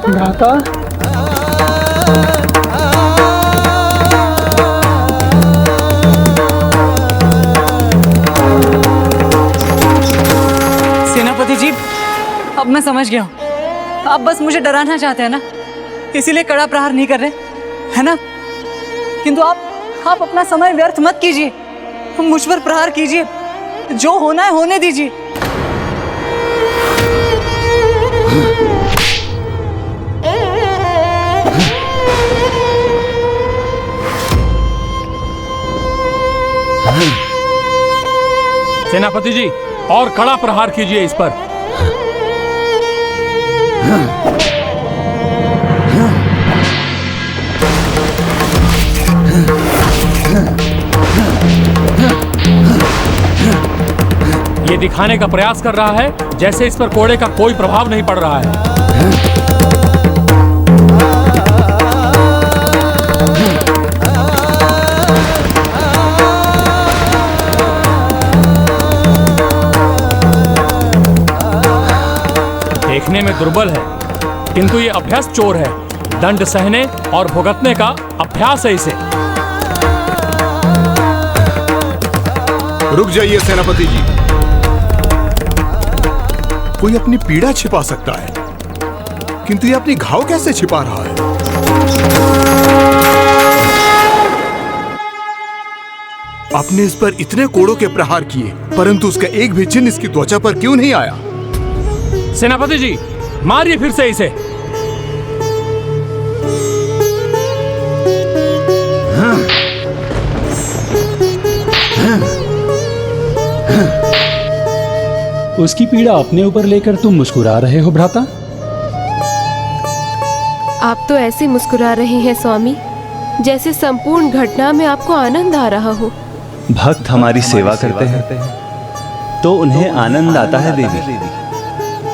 भ्राता, सेनापति जी, अब मैं समझ गया हूँ, आप बस मुझे डराना चाहते हैं ना, इसीलिए कड़ा प्रहार नहीं कर रहे, है ना? किंतु आप अपना समय व्यर्थ मत कीजिए, मुझ पर प्रहार कीजिए, जो होना है होने दीजिए। सेनापति जी, और कड़ा प्रहार कीजिए इस पर। ये दिखाने का प्रयास कर रहा है जैसे इस पर कोड़े का कोई प्रभाव नहीं पड़ रहा है। देखने में दुर्बल है, किंतु ये अभ्यस्त चोर है। दंड सहने और भुगतने का अभ्यास है इसे। रुक जाइए सेनापति जी। कोई अपनी पीड़ा छिपा सकता है, किंतु ये अपनी घाव कैसे छिपा रहा है? आपने इस पर इतने कोड़ों के प्रहार किए, परंतु उसका एक भी चिन्ह इसकी त्वचा पर क्यों नहीं आया? सेनापति जी, मारिए फिर से इसे। उसकी पीड़ा अपने ऊपर लेकर तुम मुस्कुरा रहे हो भ्राता? आप तो ऐसे मुस्कुरा रहे हैं स्वामी, जैसे संपूर्ण घटना में आपको आनंद आ रहा हो। भक्त हमारी सेवा करते हैं तो उन्हें आनंद आता है देवी,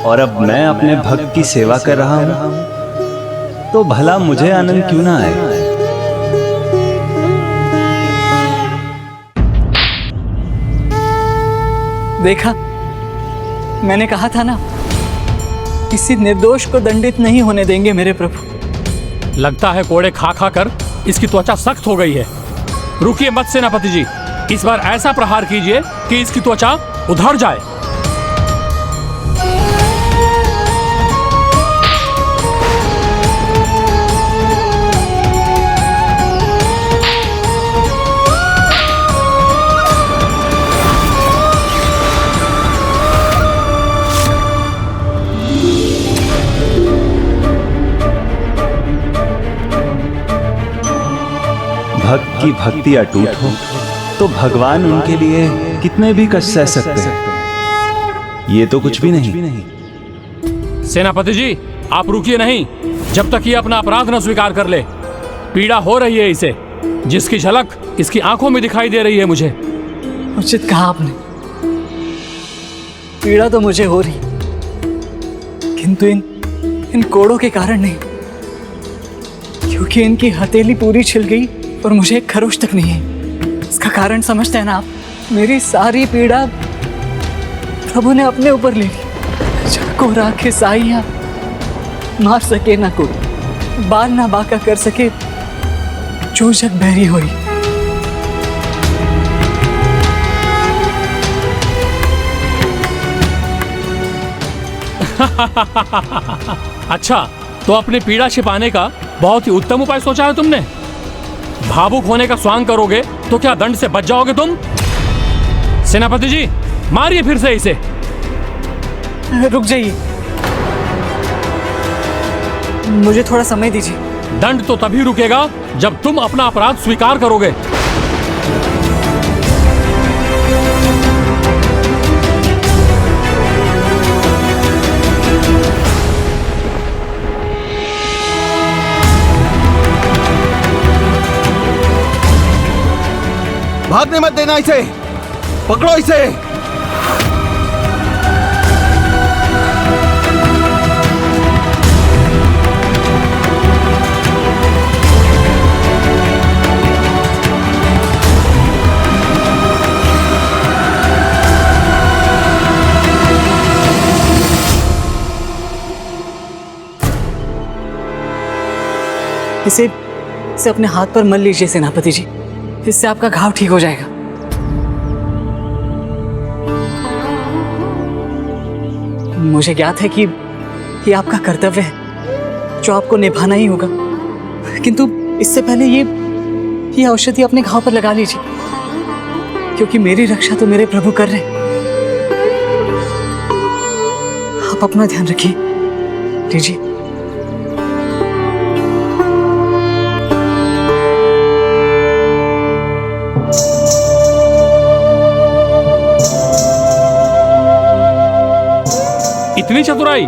और अब मैं अपने भक्त की सेवा कर रहा हूं तो भला मुझे आनंद क्यों ना आए? देखा, मैंने कहा था ना, किसी निर्दोष को दंडित नहीं होने देंगे मेरे प्रभु। लगता है कोड़े खा खा कर इसकी त्वचा सख्त हो गई है। रुकिए मत सेनापति जी, इस बार ऐसा प्रहार कीजिए कि इसकी त्वचा उधड़ जाए। भक्त की भक्ति अटूट हो तो भगवान उनके लिए कितने भी कष्ट सह सकते हैं। ये तो कुछ भी नहीं। सेनापति जी, आप रुकिए नहीं जब तक ये अपना अपराध न स्वीकार कर ले। पीड़ा हो रही है इसे, जिसकी झलक इसकी आंखों में दिखाई दे रही है मुझे। उचित कहा आपने, पीड़ा तो मुझे हो रही, किंतु इन कोड़ों के कारण नहीं, क्योंकि इनकी हथेली पूरी छिल गई और मुझे एक खरोच तक नहीं है। इसका कारण समझते हैं ना आप? मेरी सारी पीड़ा प्रभु ने अपने ऊपर ले ली। जाको राखे साइया, मार सके ना कोई, बाल ना बाका कर सके जो जग बहरी हुई। अच्छा, तो अपनी पीड़ा छिपाने का बहुत ही उत्तम उपाय सोचा है तुमने। भावुक होने का स्वांग करोगे तो क्या दंड से बच जाओगे तुम? सेनापति जी, मारिए फिर से इसे। रुक जाइए, मुझे थोड़ा समय दीजिए। दंड तो तभी रुकेगा जब तुम अपना अपराध स्वीकार करोगे। भागने मत देना इसे, पकड़ो इसे। इसे अपने हाथ पर मल लीजिए सेनापति जी, इससे आपका घाव ठीक हो जाएगा। मुझे ज्ञात है कि ये आपका कर्तव्य है जो आपको निभाना ही होगा, किंतु इससे पहले ये औषधि अपने घाव पर लगा लीजिए, क्योंकि मेरी रक्षा तो मेरे प्रभु कर रहे हैं। आप अपना ध्यान रखिए। लीजिए। इतनी चतुराई?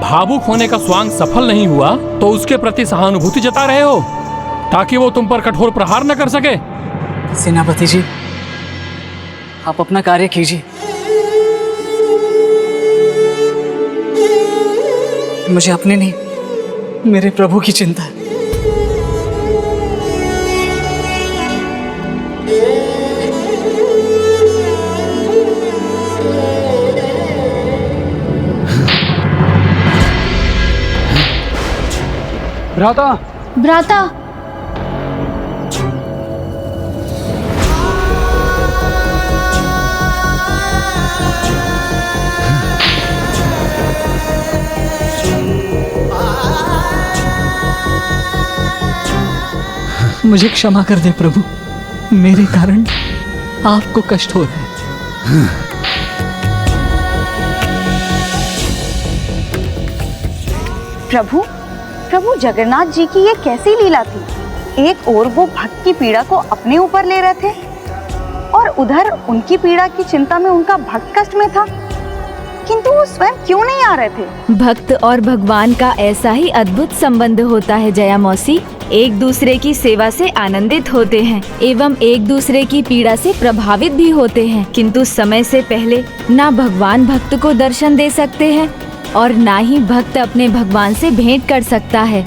भावुक होने का स्वांग सफल नहीं हुआ तो उसके प्रति सहानुभूति जता रहे हो ताकि वो तुम पर कठोर प्रहार न कर सके। सेनापति जी, आप अपना कार्य कीजिए। मुझे अपने नहीं, मेरे प्रभु की चिंता है। भ्राता, भ्राता, मुझे क्षमा कर दे प्रभु, मेरे कारण आपको कष्ट हो रहा है। प्रभु, प्रभु जगन्नाथ जी की ये कैसी लीला थी? एक ओर वो भक्त की पीड़ा को अपने ऊपर ले रहे थे और उधर उनकी पीड़ा की चिंता में उनका भक्त कष्ट में था, किंतु वो स्वयं क्यों नहीं आ रहे थे? भक्त और भगवान का ऐसा ही अद्भुत संबंध होता है जया मौसी। एक दूसरे की सेवा से आनंदित होते हैं एवं एक दूसरे की पीड़ा से प्रभावित भी होते हैं, किंतु समय से पहले ना भगवान भक्त को दर्शन दे सकते हैं और ना ही भक्त अपने भगवान से भेंट कर सकता है।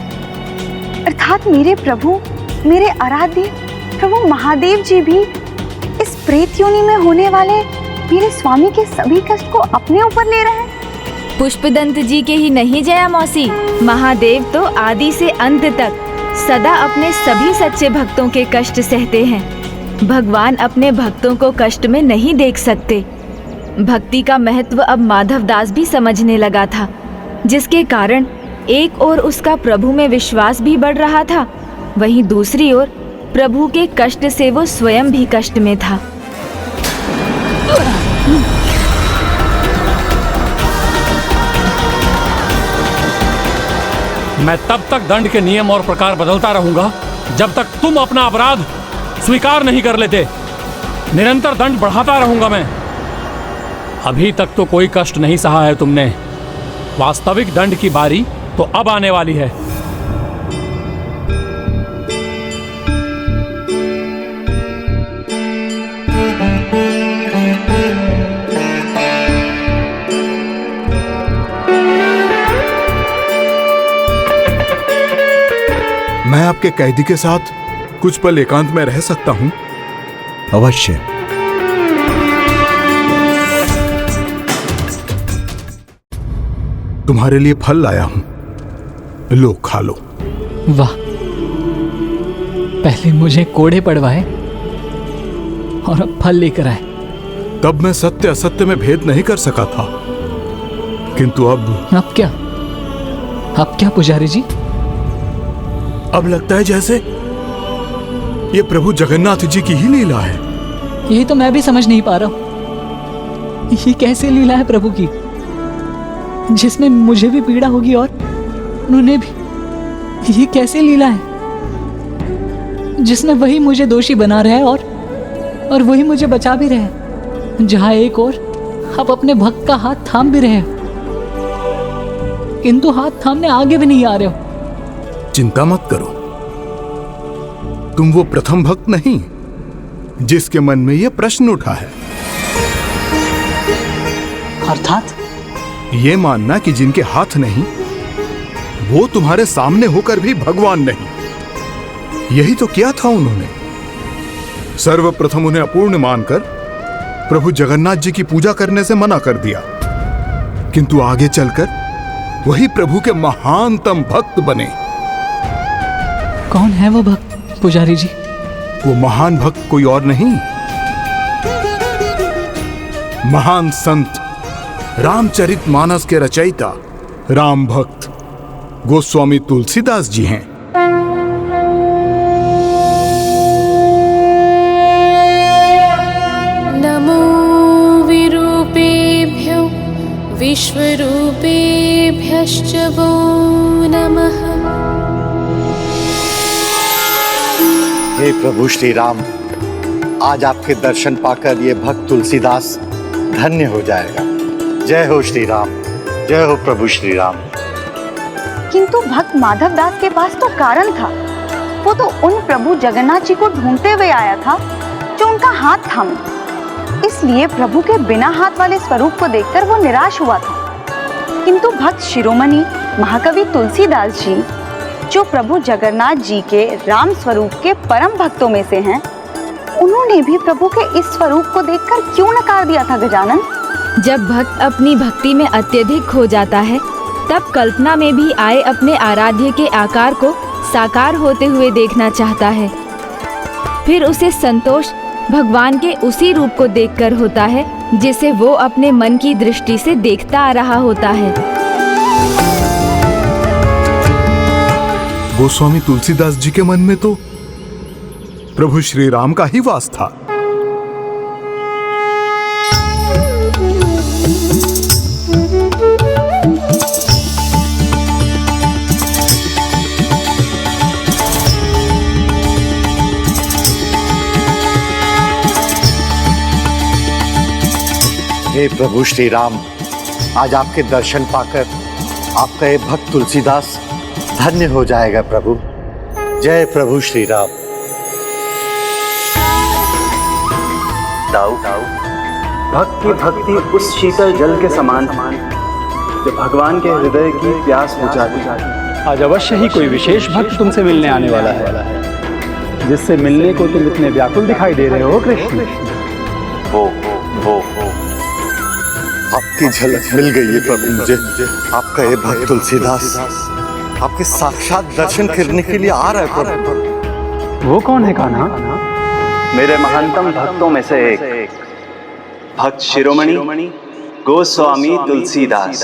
अर्थात मेरे प्रभु, मेरे आराध्य प्रभु महादेव जी भी इस प्रेत योनि में होने वाले मेरे स्वामी के सभी कष्ट को अपने ऊपर ले रहे हैं। पुष्पदंत जी के ही नहीं जया मौसी, महादेव तो आदि से अंत तक सदा अपने सभी सच्चे भक्तों के कष्ट सहते हैं। भगवान अपने भक्तों को कष्ट में नहीं देख सकते। भक्ति का महत्व अब माधव दास भी समझने लगा था, जिसके कारण एक ओर उसका प्रभु में विश्वास भी बढ़ रहा था, वहीं दूसरी ओर प्रभु के कष्ट से वो स्वयं भी कष्ट में था। मैं तब तक दंड के नियम और प्रकार बदलता रहूंगा जब तक तुम अपना अपराध स्वीकार नहीं कर लेते। निरंतर दंड बढ़ाता रहूंगा मैं। अभी तक तो कोई कष्ट नहीं सहा है तुमने, वास्तविक दंड की बारी तो अब आने वाली है। मैं आपके कैदी के साथ कुछ पल एकांत में रह सकता हूं? अवश्य। तुम्हारे लिए फल लाया हूं, लो खा लो। वाह, पहले मुझे कोड़े पड़वाए और अब फल लेकर आए। तब मैं सत्य असत्य में भेद नहीं कर सका था, किंतु अब क्या? अब क्या पुजारी जी? अब लगता है जैसे ये प्रभु जगन्नाथ जी की ही लीला है। यही तो मैं भी समझ नहीं पा रहा हूं, ये कैसे लीला है प्रभु की, जिसमें मुझे भी पीड़ा होगी और उन्होंने भी। ये कैसे लीला है जिसमें वही मुझे दोषी बना रहे हैं और वही मुझे बचा भी रहे हैं, जहां एक और आप अपने भक्त का हाथ थाम भी रहे हो, किंतु हाथ थामने आगे भी नहीं आ रहे हो। चिंता मत करो, तुम वो प्रथम भक्त नहीं जिसके मन में यह प्रश्न उठा है। अर्थात ये मानना कि जिनके हाथ नहीं वो तुम्हारे सामने होकर भी भगवान नहीं। यही तो किया था उन्होंने। सर्वप्रथम उन्हें अपूर्ण मानकर प्रभु जगन्नाथ जी की पूजा करने से मना कर दिया, किंतु आगे चलकर वही प्रभु के महानतम भक्त बने। कौन है वो भक्त पुजारी जी? वो महान भक्त कोई और नहीं, महान संत रामचरितमानस के रचयिता राम भक्त गोस्वामी तुलसीदास जी हैं। नमो विरूपेभ्यो विश्वरूपेभ्यश्च वो नमः। हे प्रभु श्री राम, आज आपके दर्शन पाकर ये भक्त तुलसीदास धन्य हो जाएगा। जय हो श्री राम। जय हो प्रभु श्री राम। किंतु भक्त माधव दास के पास तो कारण था। वो तो उन प्रभु जगन्नाथ जी को ढूंढते हुए आया था जो उनका हाथ थामे। इसलिए प्रभु के बिना हाथ वाले स्वरूप को देखकर वो निराश हुआ था। किंतु भक्त शिरोमणि महाकवि तुलसीदास जी, जो प्रभु जगन्नाथ जी के राम स्वरूप के परम भक्तों में से हैं, उन्होंने भी प्रभु के इस स्वरूप को देखकर क्यों नकार दिया था गजानन? जब भक्त अपनी भक्ति में अत्यधिक खो जाता है, तब कल्पना में भी आए अपने आराध्य के आकार को साकार होते हुए देखना चाहता है। फिर उसे संतोष भगवान के उसी रूप को देखकर होता है जिसे वो अपने मन की दृष्टि से देखता आ रहा होता है। गोस्वामी तुलसीदास जी के मन में तो प्रभु श्री राम का ही वास था। हे प्रभु श्री राम, आज आपके दर्शन पाकर आपका ये भक्त तुलसीदास धन्य हो जाएगा प्रभु। जय प्रभु श्री राम। दाऊ, भक्त की भक्ति उस शीतल जल के समान जो भगवान के हृदय की प्यास बुझाती। आज अवश्य ही कोई विशेष भक्त तुमसे मिलने आने वाला है, जिससे मिलने को तुम इतने व्याकुल दिखाई दे रहे हो कृष्ण। वो आपकी झलक मिल गई है प्रभु मुझे। आपका ये भक्त तुलसीदास आपके साक्षात दर्शन करने के लिए आ रहा है प्रभु। वो कौन है कान्हा? मेरे महानतम भक्तों में से एक भक्त शिरोमणि गोस्वामी तुलसीदास।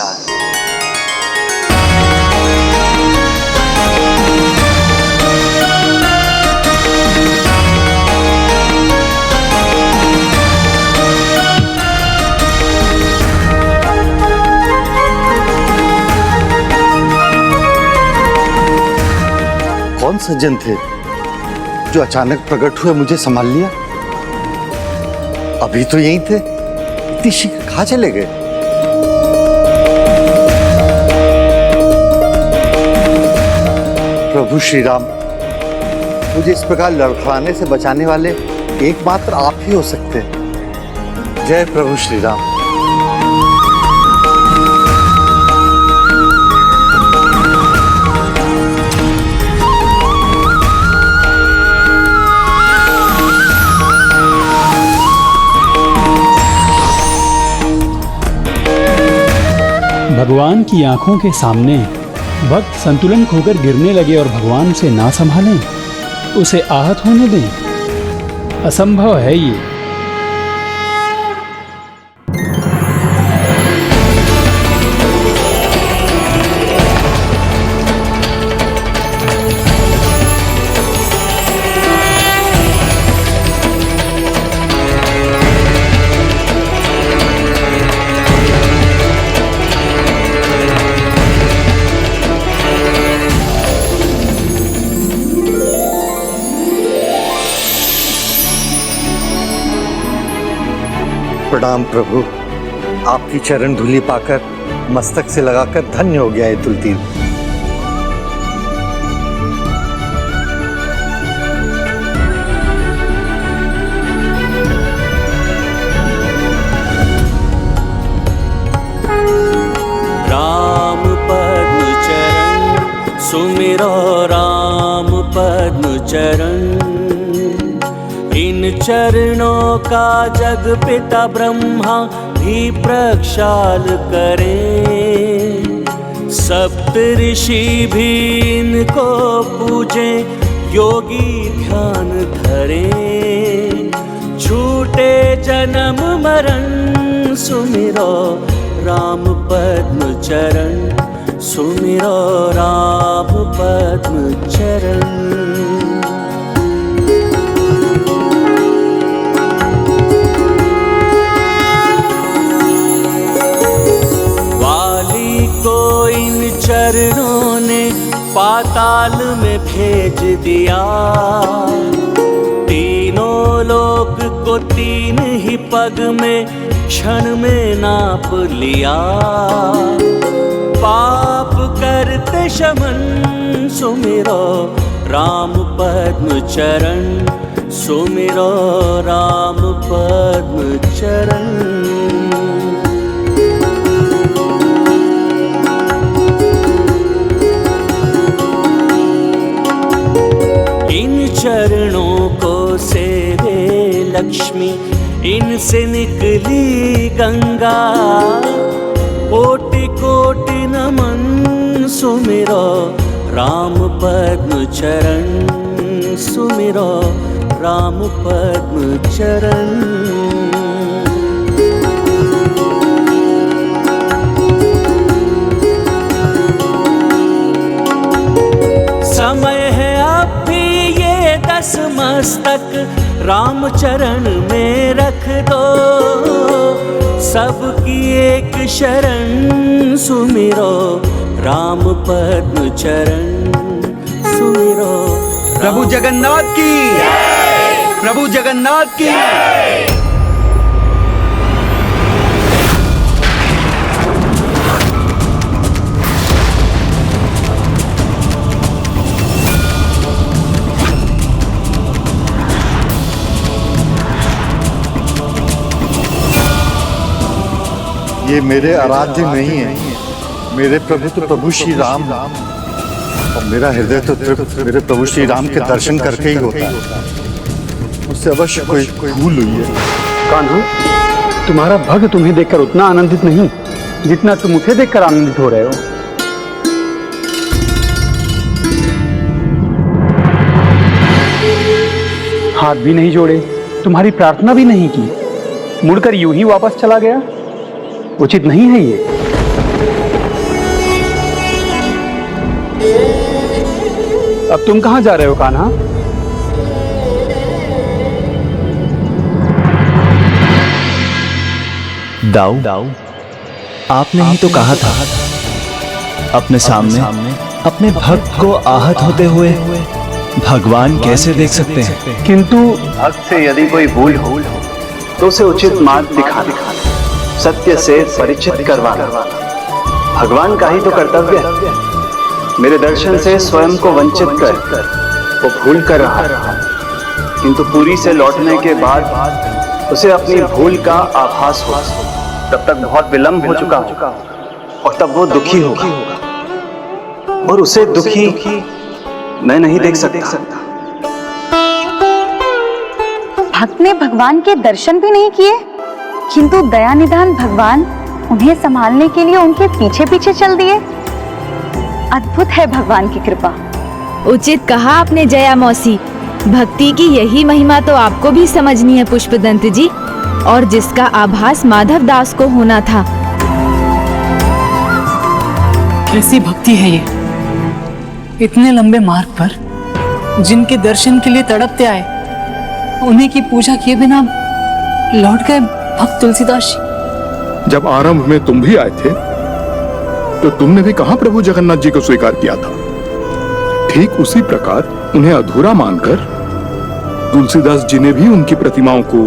कौन सज्जन थे जो अचानक प्रकट हुए मुझे संभाल लिया? अभी तो यहीं थे, इतनी शीघ्र कहाँ चले गए? प्रभु श्री राम, मुझे इस प्रकार लड़खड़ाने से बचाने वाले एकमात्र आप ही हो सकते हैं। जय प्रभु श्री राम। भगवान की आंखों के सामने भक्त संतुलन खोकर गिरने लगे और भगवान उसे ना संभालें, उसे आहत होने दें, असंभव है ये। प्रणाम प्रभु, आपकी चरण धूलि पाकर मस्तक से लगाकर धन्य हो गया ये तुलसी। राम पद्म चरण सुमिरो राम पद्म चरण। इन चरणों का जग पिता ब्रह्मा भी प्रक्षाल करें। सप्त ऋषि भी इनको पूजे, योगी ध्यान धरें। छूटे जन्म मरण सुमिरो राम पद्म चरण। सुमिरो राम पद्म चरण। को इन चरणों ने पाताल में भेज दिया। तीन तीनों लोक को तीन ही पग में क्षण में नाप लिया। पाप करते शमन सुमिरो राम पद्म चरण, सुमिरो राम पद्म चरण। इन चरणों को सेवे लक्ष्मी, इनसे निकली गंगा। कोटि कोटि नमन सुमिरो राम पद्म चरण, सुमिरो राम पद्म चरण। समय है अब भी ये 10 मस्तक राम चरण में रख दो। सबकी एक शरण सुमिरो राम पद्म चरण, सुमिरो। प्रभु जगन्नाथ की, प्रभु जगन्नाथ की। ये मेरे आराध्य नहीं है, मेरे प्रभु तो प्रभु श्री राम, और मेरा हृदय तो तृप्त मेरे प्रभु श्री राम के दर्शन करके ही होता है। मुझसे अवश्य कोई भूल हुई है। कान्हा, तुम्हारा भक्त तुम्हें देखकर उतना आनंदित नहीं जितना तुम उसे देखकर आनंदित हो रहे हो। हाथ भी नहीं जोड़े, तुम्हारी प्रार्थना भी नहीं की, मुड़कर यूं ही वापस चला गया। उचित नहीं है ये। अब तुम कहां जा रहे हो कान्हा? दाऊ, आपने ही तो कहा था अपने सामने अपने भक्त को आहत होते हुए भगवान कैसे देख सकते हैं। किंतु भक्त से यदि कोई भूल हो तो उसे उचित मार्ग दिखाना, सत्य से परिचित करवाना भगवान का ही तो कर्तव्य है। मेरे दर्शन से स्वयं को वंचित कर वो भूल कर रहा, किंतु पुरी से लौटने के बाद उसे अपनी भूल का आभास हो। तब तक बहुत विलंब हो चुका और तब वो दुखी होगा और उसे दुखी मैं नहीं देख सकता। भक्त ने भगवान के दर्शन भी नहीं किए, किंतु दयानिधान भगवान उन्हें संभालने के लिए उनके पीछे पीछे चल दिए। अद्भुत है भगवान की कृपा। उचित कहा आपने जया मौसी। भक्ति की यही महिमा तो आपको भी समझनी है पुष्पदंत जी, और जिसका आभास माधव दास को होना था। कैसी भक्ति है ये? इतने लंबे मार्ग पर जिनके दर्शन के लिए तड़पते आए, उन्हीं की पूजा किए बिना लौट गए भक्त तुलसीदास जी। जब आरंभ में तुम भी आए थे तो तुमने भी कहां प्रभु जगन्नाथ जी को स्वीकार किया था। ठीक उसी प्रकार उन्हें अधूरा मानकर तुलसीदास जी ने भी उनकी प्रतिमाओं को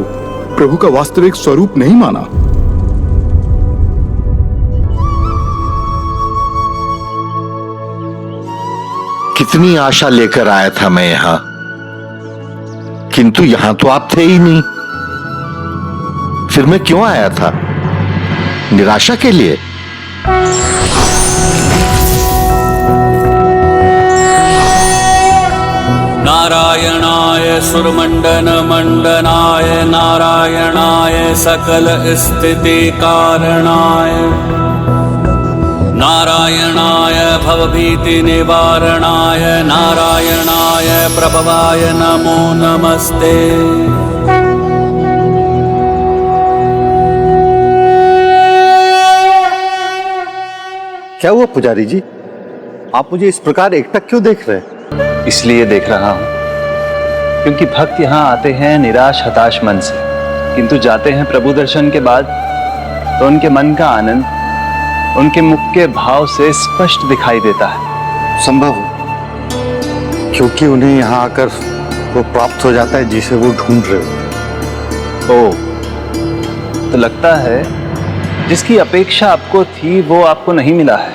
प्रभु का वास्तविक स्वरूप नहीं माना। कितनी आशा लेकर आया था मैं यहां, किंतु यहां तो आप थे ही नहीं। फिर मैं क्यों आया था? निराशा के लिए? नारायणाय सुरमंडन मंडनाय, नारायणाय सकल स्थिति कारणाय, नारायणाय भवभीति निवारणाय, नारायणाय प्रभवाय नमो नमस्ते। क्या हुआ पुजारी जी, आप मुझे इस प्रकार एकटक क्यों देख रहे हैं? इसलिए देख रहा हूं क्योंकि भक्त यहाँ आते हैं निराश हताश मन से, किंतु जाते हैं प्रभु दर्शन के बाद तो उनके मन का आनंद उनके मुख के भाव से स्पष्ट दिखाई देता है। संभव, क्योंकि उन्हें यहाँ आकर को प्राप्त हो जाता है जिसे वो ढूंढ रहे हो। ओ, तो लगता है जिसकी अपेक्षा आपको थी वो आपको नहीं मिला है।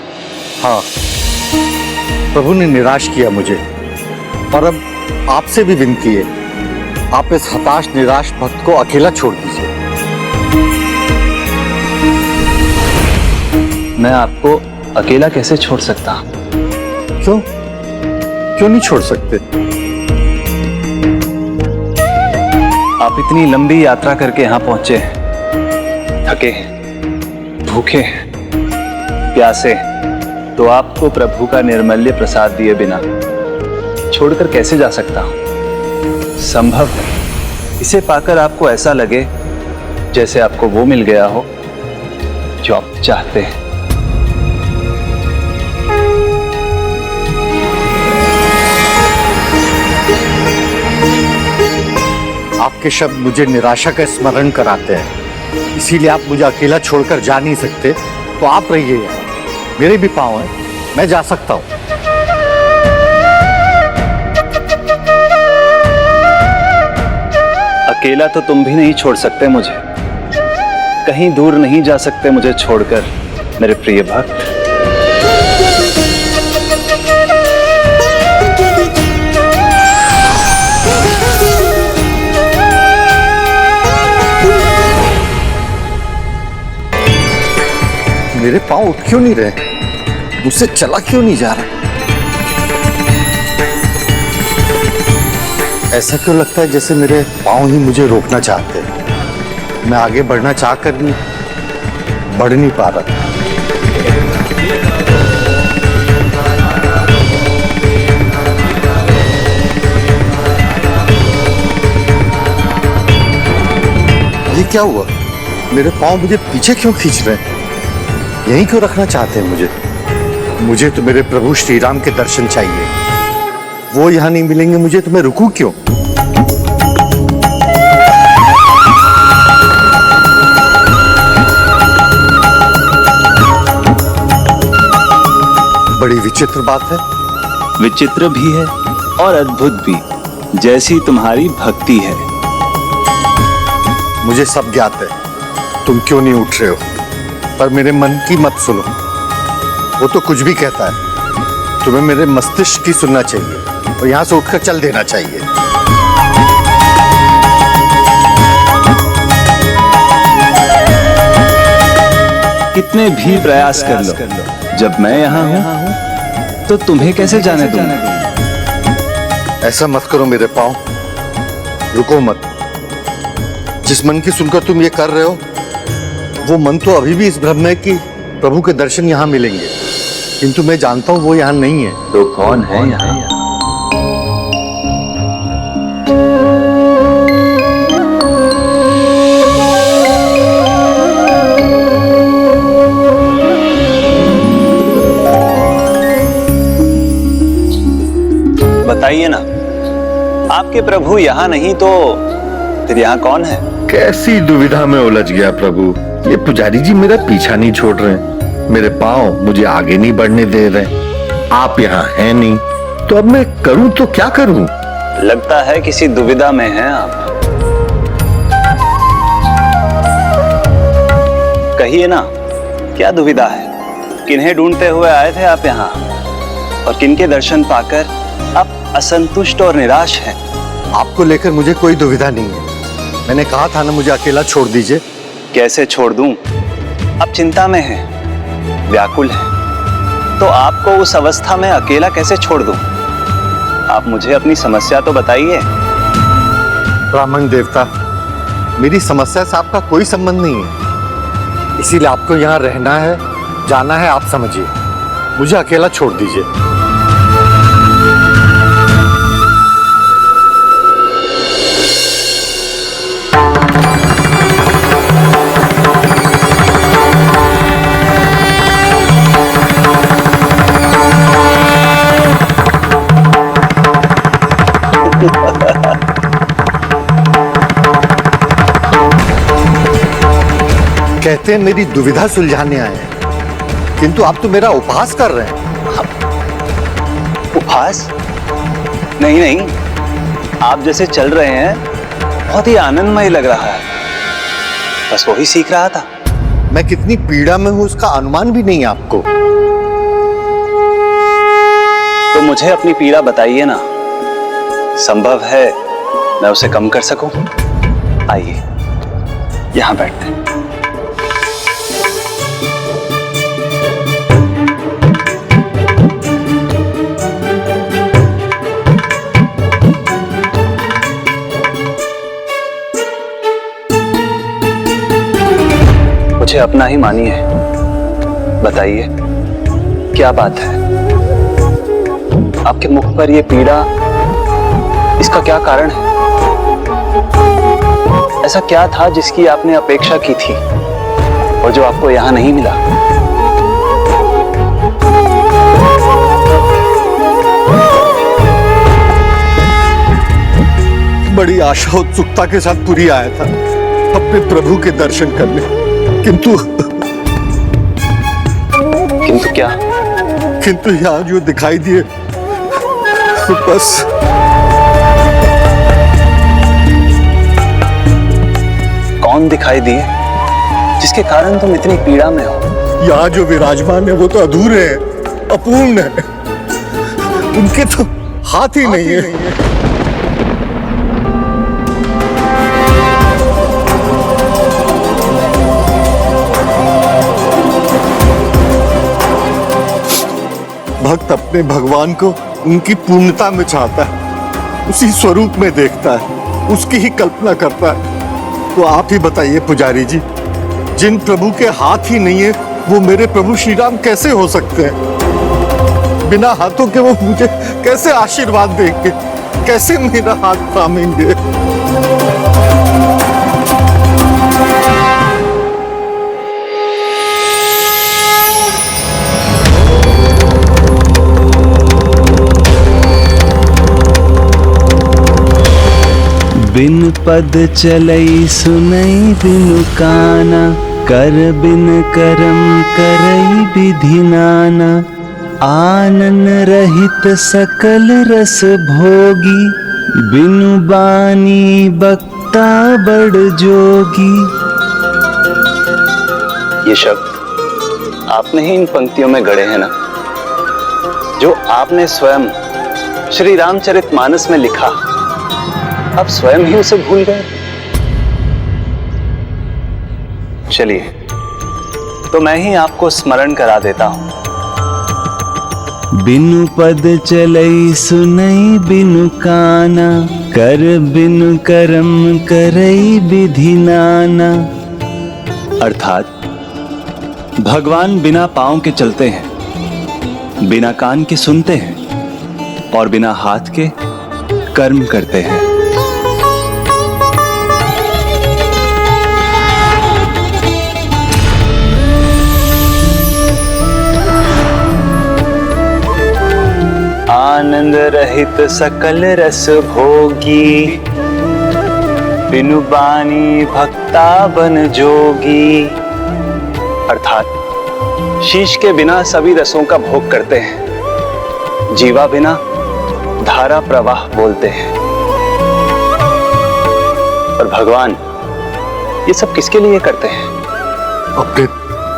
हाँ, प्रभु ने निराश किया मुझे और अब आपसे भी विनती है, आप इस हताश निराश भक्त को अकेला छोड़ दीजिए। मैं आपको अकेला कैसे छोड़ सकता हूं? क्यों नहीं छोड़ सकते? आप इतनी लंबी यात्रा करके यहां पहुंचे, थके, भूखे, प्यासे, तो आपको प्रभु का निर्मल्य प्रसाद दिए बिना छोड़कर कैसे जा सकता हूं? संभव है इसे पाकर आपको ऐसा लगे जैसे आपको वो मिल गया हो जो आप चाहते हैं। आपके शब्द मुझे निराशा का स्मरण कराते हैं, इसीलिए आप मुझे अकेला छोड़कर जा नहीं सकते। तो आप रहिए यहाँ, मेरे भी पाँव हैं, मैं जा सकता हूँ। अकेला तो तुम भी नहीं छोड़ सकते मुझे, कहीं दूर नहीं जा सकते मुझे छोड़कर मेरे प्रिय भक्त। मेरे पाँव उठ क्यों नहीं रहे? मुझसे चला क्यों नहीं जा रहा? ऐसा क्यों लगता है जैसे मेरे पाँव ही मुझे रोकना चाहते हैं? मैं आगे बढ़ना चाहकर भी बढ़ नहीं पा रहा। ये क्या हुआ? मेरे पाँव मुझे पीछे क्यों खींच रहे हैं? यहीं क्यों रखना चाहते हैं मुझे? मुझे तो मेरे प्रभु श्री राम के दर्शन चाहिए, वो यहां नहीं मिलेंगे मुझे तो मैं रुकूं क्यों? बड़ी विचित्र बात है। विचित्र भी है और अद्भुत भी, जैसी तुम्हारी भक्ति है। मुझे सब ज्ञात है तुम क्यों नहीं उठ रहे हो, पर मेरे मन की मत सुनो। वो तो कुछ भी कहता है, तुम्हें मेरे मस्तिष्क की सुनना चाहिए और यहां से उठकर चल देना चाहिए। कितने भी प्रयास कर लो, जब मैं यहाँ हूँ तो तुम्हें कैसे जाने दूंगा? ऐसा मत करो मेरे पाँव, रुको मत। जिस मन की सुनकर तुम ये कर रहे हो, वो मन तो अभी भी इस भ्रम में कि प्रभु के दर्शन यहाँ मिलेंगे, किंतु मैं जानता हूँ वो यहाँ नहीं है। तो कौन है यहाँ? बताइए ना, आपके प्रभु यहाँ नहीं तो फिर यहाँ कौन है? कैसी दुविधा में उलझ गया प्रभु। ये पुजारी जी मेरा पीछा नहीं छोड़ रहे, मेरे पांव मुझे आगे नहीं बढ़ने दे रहे। आप यहाँ हैं नहीं, तो अब मैं करूं तो क्या करूं? लगता है किसी दुविधा में हैं आप। कहिए ना, क्या दुविधा है? किन्हें ढूंढते हुए आए थे आप यहाँ, और किनके दर्शन पाकर आप असंतुष्ट और निराश हैं? आपको लेकर मुझे कोई दुविधा नहीं है। मैंने कहा था ना मुझे अकेला छोड़ दीजिए। कैसे छोड़ दूं? आप चिंता में हैं, व्याकुल हैं, तो आपको उस अवस्था में अकेला कैसे छोड़ दूं? आप मुझे अपनी समस्या तो बताइए। ब्राह्मण देवता, मेरी समस्या से आपका कोई संबंध नहीं है, इसीलिए आपको यहाँ रहना है, जाना है, आप समझिए। मुझे अकेला छोड़ दीजिए। कहते हैं मेरी दुविधा सुलझाने आए हैं, किंतु आप तो मेरा उपहास कर रहे हैं। उपहास? नहीं नहीं, आप जैसे चल रहे हैं बहुत ही आनंदमय लग रहा है। बस वही सीख रहा था। मैं कितनी पीड़ा में हूं उसका अनुमान भी नहीं आपको। तो मुझे अपनी पीड़ा बताइए ना, संभव है मैं उसे कम कर सकूं। आइए यहां बैठते हैं। मुझे अपना ही मानिए, बताइए क्या बात है? आपके मुख पर यह पीड़ा, इसका क्या कारण है? ऐसा क्या था जिसकी आपने अपेक्षा की थी और जो आपको यहां नहीं मिला? बड़ी आशा उत्सुकता के साथ पूरी आया था अपने प्रभु के दर्शन करने, किंतु क्या? किंतु यहाँ जो दिखाई दिए तो बस कौन दिखाई दिए जिसके कारण तुम इतनी पीड़ा में हो? यहाँ जो विराजमान है वो तो अधूरे हैं, अपूर्ण है, उनके तो हाथ ही नहीं है। भक्त अपने भगवान को उनकी पूर्णता में चाहता है, उसी स्वरूप में देखता है, उसकी ही कल्पना करता है। तो आप ही बताइए पुजारी जी, जिन प्रभु के हाथ ही नहीं है वो मेरे प्रभु श्री राम कैसे हो सकते हैं? बिना हाथों के वो मुझे कैसे आशीर्वाद देंगे, कैसे मेरा हाथ थामेंगे? बिन पद चलई सुनई बिनु काना, कर बिन करम करई विधि नाना। आनन रहित सकल रस भोगी, बिनु बानी बक्ता बड़ जोगी। ये शब्द आपने ही इन पंक्तियों में गढ़े हैं ना, जो आपने स्वयं श्री रामचरितमानस में लिखा। आप स्वयं ही उसे भूल गए। चलिए तो मैं ही आपको स्मरण करा देता हूं। बिनु पद चलई सुनई बिनु काना, कर बिनु करम करई विधि नाना। अर्थात भगवान बिना पांव के चलते हैं, बिना कान के सुनते हैं और बिना हाथ के कर्म करते हैं। आनंद रहित सकल रस भोगी, बिनु बानी भक्ता बन जोगी। अर्थात शीश के बिना सभी रसों का भोग करते हैं, जीवा बिना धारा प्रवाह बोलते हैं। और भगवान ये सब किसके लिए करते हैं? अपने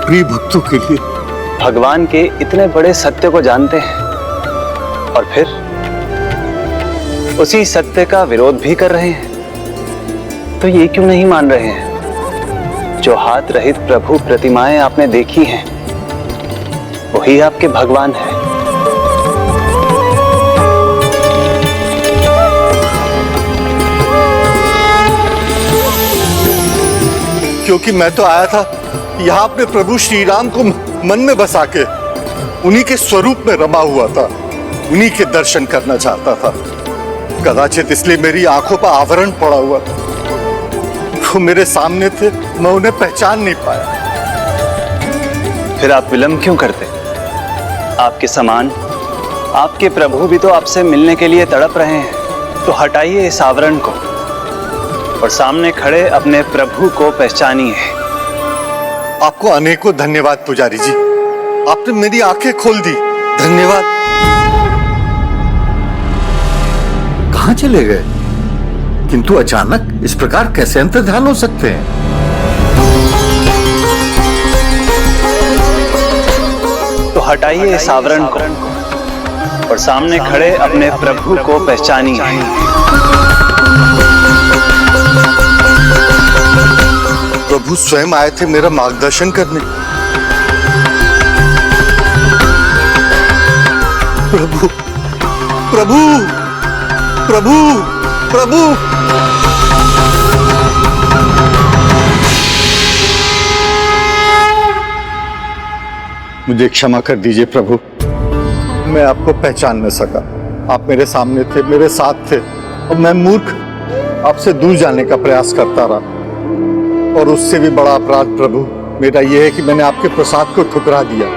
प्रिय भक्तों के लिए। भगवान के इतने बड़े सत्य को जानते हैं और फिर उसी सत्य का विरोध भी कर रहे हैं। तो ये क्यों नहीं मान रहे हैं? जो हाथ रहित प्रभु प्रतिमाएं आपने देखी हैं, वही आपके भगवान हैं। क्योंकि मैं तो आया था यहाँ अपने प्रभु श्री राम को मन में बसा के उन्हीं के स्वरूप में रमा हुआ था, उन्हीं के दर्शन करना चाहता था। कदाचित इसलिए मेरी आंखों पर आवरण पड़ा हुआ था। वो मेरे सामने थे, मैं उन्हें पहचान नहीं पाया। फिर आप विलंब क्यों करते? आपके समान आपके प्रभु भी तो आपसे मिलने के लिए तड़प रहे हैं। तो हटाइए इस आवरण को और सामने खड़े अपने प्रभु को पहचानिए। आपको अनेकों धन्यवाद पुजारी जी, आपने मेरी आंखें खोल दी। धन्यवाद। कहां चले गए? किंतु अचानक इस प्रकार कैसे अंतर्ध्यान हो सकते हैं? तो हटाइए इस आवरण को और सामने खड़े अपने प्रभु को पहचानिए। प्रभु स्वयं आए थे मेरा मार्गदर्शन करने। प्रभु प्रभु प्रभु प्रभु मुझे क्षमा कर दीजिए प्रभु, मैं आपको पहचान न सका। आप मेरे सामने थे, मेरे साथ थे, और मैं मूर्ख आपसे दूर जाने का प्रयास करता रहा। और उससे भी बड़ा अपराध प्रभु मेरा यह है कि मैंने आपके प्रसाद को ठुकरा दिया।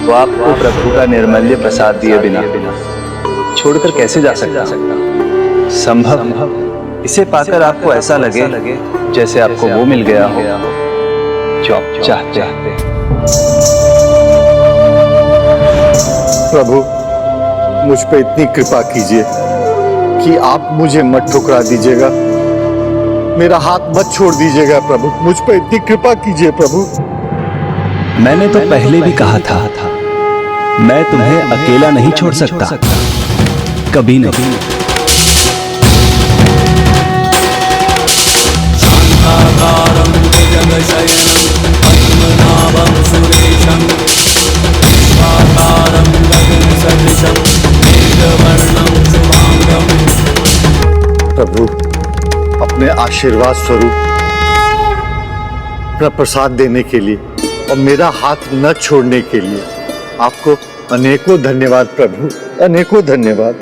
वो आपको प्रभु का निर्मल्य प्रसाद दिए बिना छोड़कर कैसे जा सकता? संभव इसे पाकर आपको ऐसा लगे जैसे आपको वो मिल गया हो जो आप चाहते। प्रभु मुझ पे इतनी कृपा कीजिए कि आप मुझे मत ठुकरा दीजिएगा, मेरा हाथ मत छोड़ दीजिएगा प्रभु, मुझ पे इतनी कृपा कीजिए प्रभु। मैंने तो पहले भी कहा था मैं तुम्हें अकेला नहीं छोड़ सकता, कभी नहीं। शांताकारं भुजगशयनं पद्मनाभं सुरेशं आकारं गगनसदृशं मेघवर्णं शुभांगं। प्रभु अपने आशीर्वाद स्वरूप अपना प्रसाद देने के लिए और मेरा हाथ न छोड़ने के लिए आपको अनेकों धन्यवाद प्रभु, अनेकों धन्यवाद।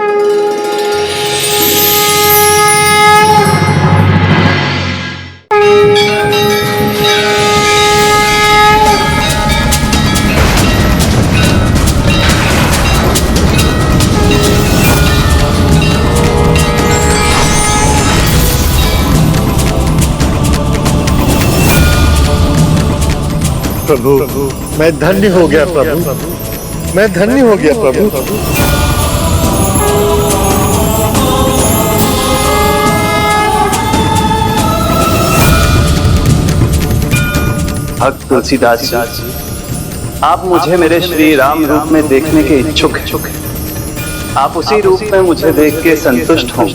प्रभु मैं धन्य हो गया प्रभु, मैं धन्य हो गया प्रभु। भक्त तुलसीदास जी, आप मुझे मेरे श्री राम रूप में देखने के इच्छुक हैं। आप उसी रूप में मुझे देख के संतुष्ट हों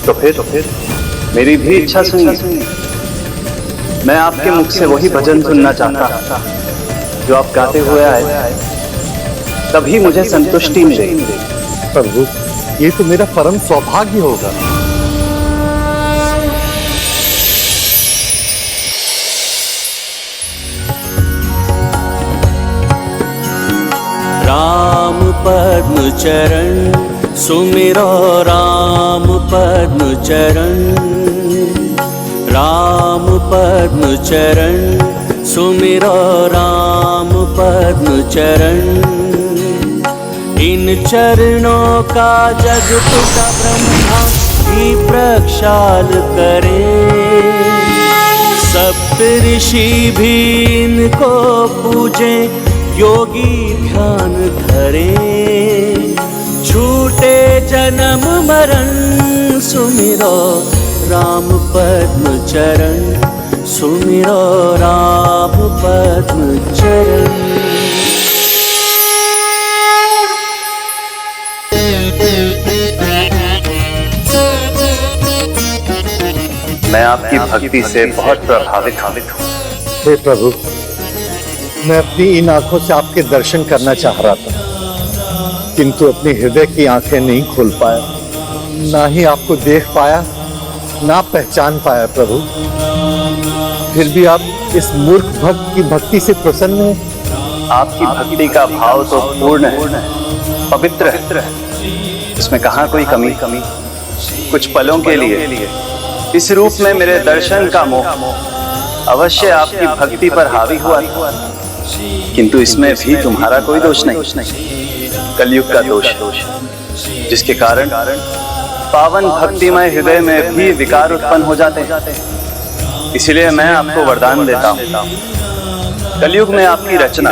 तो फिर मेरी भी इच्छा सुनिए। मैं आपके मुख से वही भजन सुनना चाहता जो आप गाते हुए आए, तभी मुझे संतुष्टि मिलेगी। प्रभु ये तो मेरा परम सौभाग्य होगा। राम पद्म चरण सुमिरो, राम पद्म चरण, राम पद्म चरण सुमिरो, राम पद्म चरण। इन चरणों का जग पिता ब्रह्मा भी प्रक्षाल करे, सप्त ऋषि भी इनको पूजे, योगी ध्यान धरे। छूटे जन्म मरण सुमिरो, राम पद्म चरण सुमिरो, राम पद्म चरण। मैं आपकी भक्ति से बहुत प्रभावित हूँ। हे प्रभु मैं अपनी इन आंखों से आपके दर्शन करना चाह रहा था, किंतु अपने हृदय की आंखें नहीं खोल पाया, ना ही आपको देख पाया, ना पहचान पाया प्रभु। फिर भी आप इस मूर्ख भक्त की भक्ति से प्रसन्न हैं। आपकी भक्ति का भाव तो पूर्ण है, पवित्र है, इसमें कहाँ कोई कमी। कुछ पलों के लिए इस रूप में मेरे दर्शन का मोह अवश्य आपकी भक्ति पर हावी हुआ था, किंतु इसमें भी तुम्हारा कोई दोष नहीं, कलयुग का दोष है, जिसके कारण पावन भक्तिमय हृदय में भी विकार उत्पन्न हो जाते हैं। इसलिए मैं आपको वरदान देता हूँ, कलयुग में आपकी रचना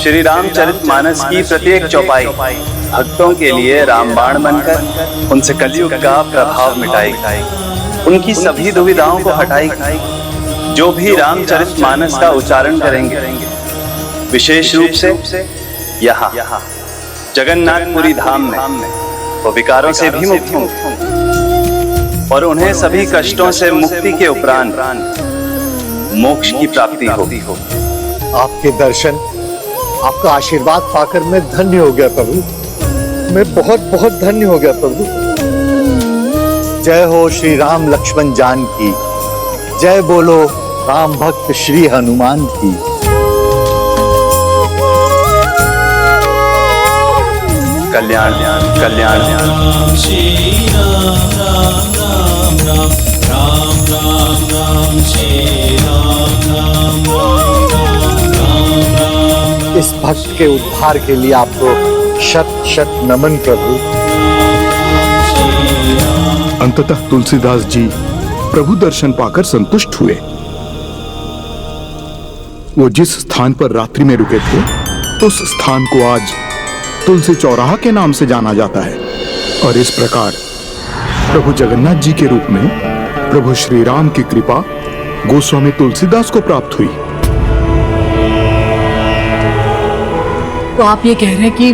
श्री रामचरितमानस की प्रत्येक चौपाई भक्तों के लिए रामबाण बनकर उनसे कलयुग का प्रभाव मिटाएगी, उनकी सभी दुविधाओं को हटाएगी। जो भी रामचरितमानस का उच्चारण करेंगे, विशेष रूप से यहाँ जगन्नाथपुरी धाम में, वो विकारों से भी मुक्त होंगे और उन्हें सभी कष्टों से मुक्ति के उपरांत मोक्ष की प्राप्ति होगी। आपके दर्शन, आपका आशीर्वाद पाकर मैं धन्य हो गया प्रभु, मैं बहुत बहुत धन्य हो गया प्रभु। जय हो श्री राम लक्ष्मण जानकी, जय बोलो राम भक्त श्री हनुमान की। कल्याण कल्याण श्री राम राम राम राम राम राम राम श्री राम राम राम राम। इस भक्त के उद्धार के लिए आपको शत शत नमन प्रभु। अंततः तुलसीदास जी प्रभु दर्शन पाकर संतुष्ट हुए। वो जिस स्थान पर रात्रि में रुके थे, उस स्थान को आज तुलसी चौराहा के नाम से जाना जाता है। और इस प्रकार प्रभु जगन्नाथ जी के रूप में प्रभु श्री राम की कृपा गोस्वामी तुलसीदास को प्राप्त हुई। तो आप ये कह रहे हैं कि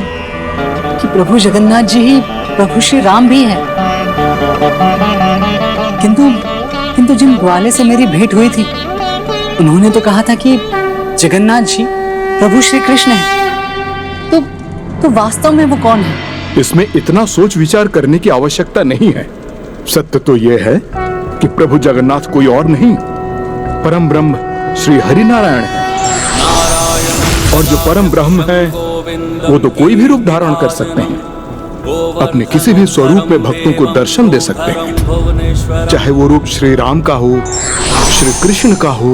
प्रभु जगन्नाथ जी ही प्रभु श्री राम भी हैं। किंतु जिन ग्वाले से मेरी भेंट हुई थी, उन्होंने तो कहा था कि जगन्नाथ जी प्रभु श्री कृष्ण हैं। तो वास्तव में वो कौन है? इसमें इतना सोच विचार करने की आवश्यकता नहीं है। सत्य तो यह है कि प्रभु जगन्नाथ कोई और नहीं, परम ब्रह्म श्री हरि नारायण है। और जो परम ब्रह्म है, वो तो कोई भी रूप धारण कर सकते हैं, अपने किसी भी स्वरूप में भक्तों को दर्शन दे सकते हैं, चाहे वो रूप श्री राम का हो, श्री कृष्ण का हो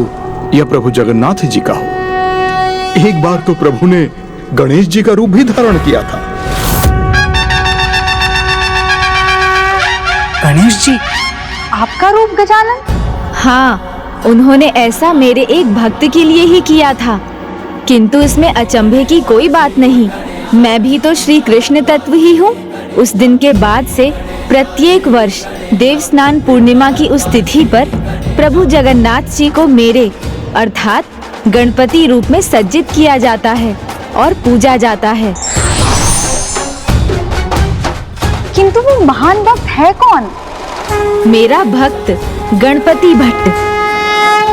या प्रभु जगन्नाथ जी का हो। एक बार तो प्रभु ने गणेश जी का रूप भी धारण किया था। गणेश जी? आपका रूप गजानन? हाँ, उन्होंने ऐसा मेरे एक भक्त के लिए ही किया था, किंतु इसमें अचंभे की कोई बात नहीं। मैं भी तो श्री कृष्ण तत्व ही हूँ। उस दिन के बाद से प्रत्येक वर्ष देव स्नान पूर्णिमा की उस तिथि पर प्रभु जगन्नाथ जी को मेरे अर्थात गणपति रूप में सज्जित किया जाता है और पूजा जाता है। किंतु वो महान भक्त है कौन? मेरा भक्त गणपति भट्ट।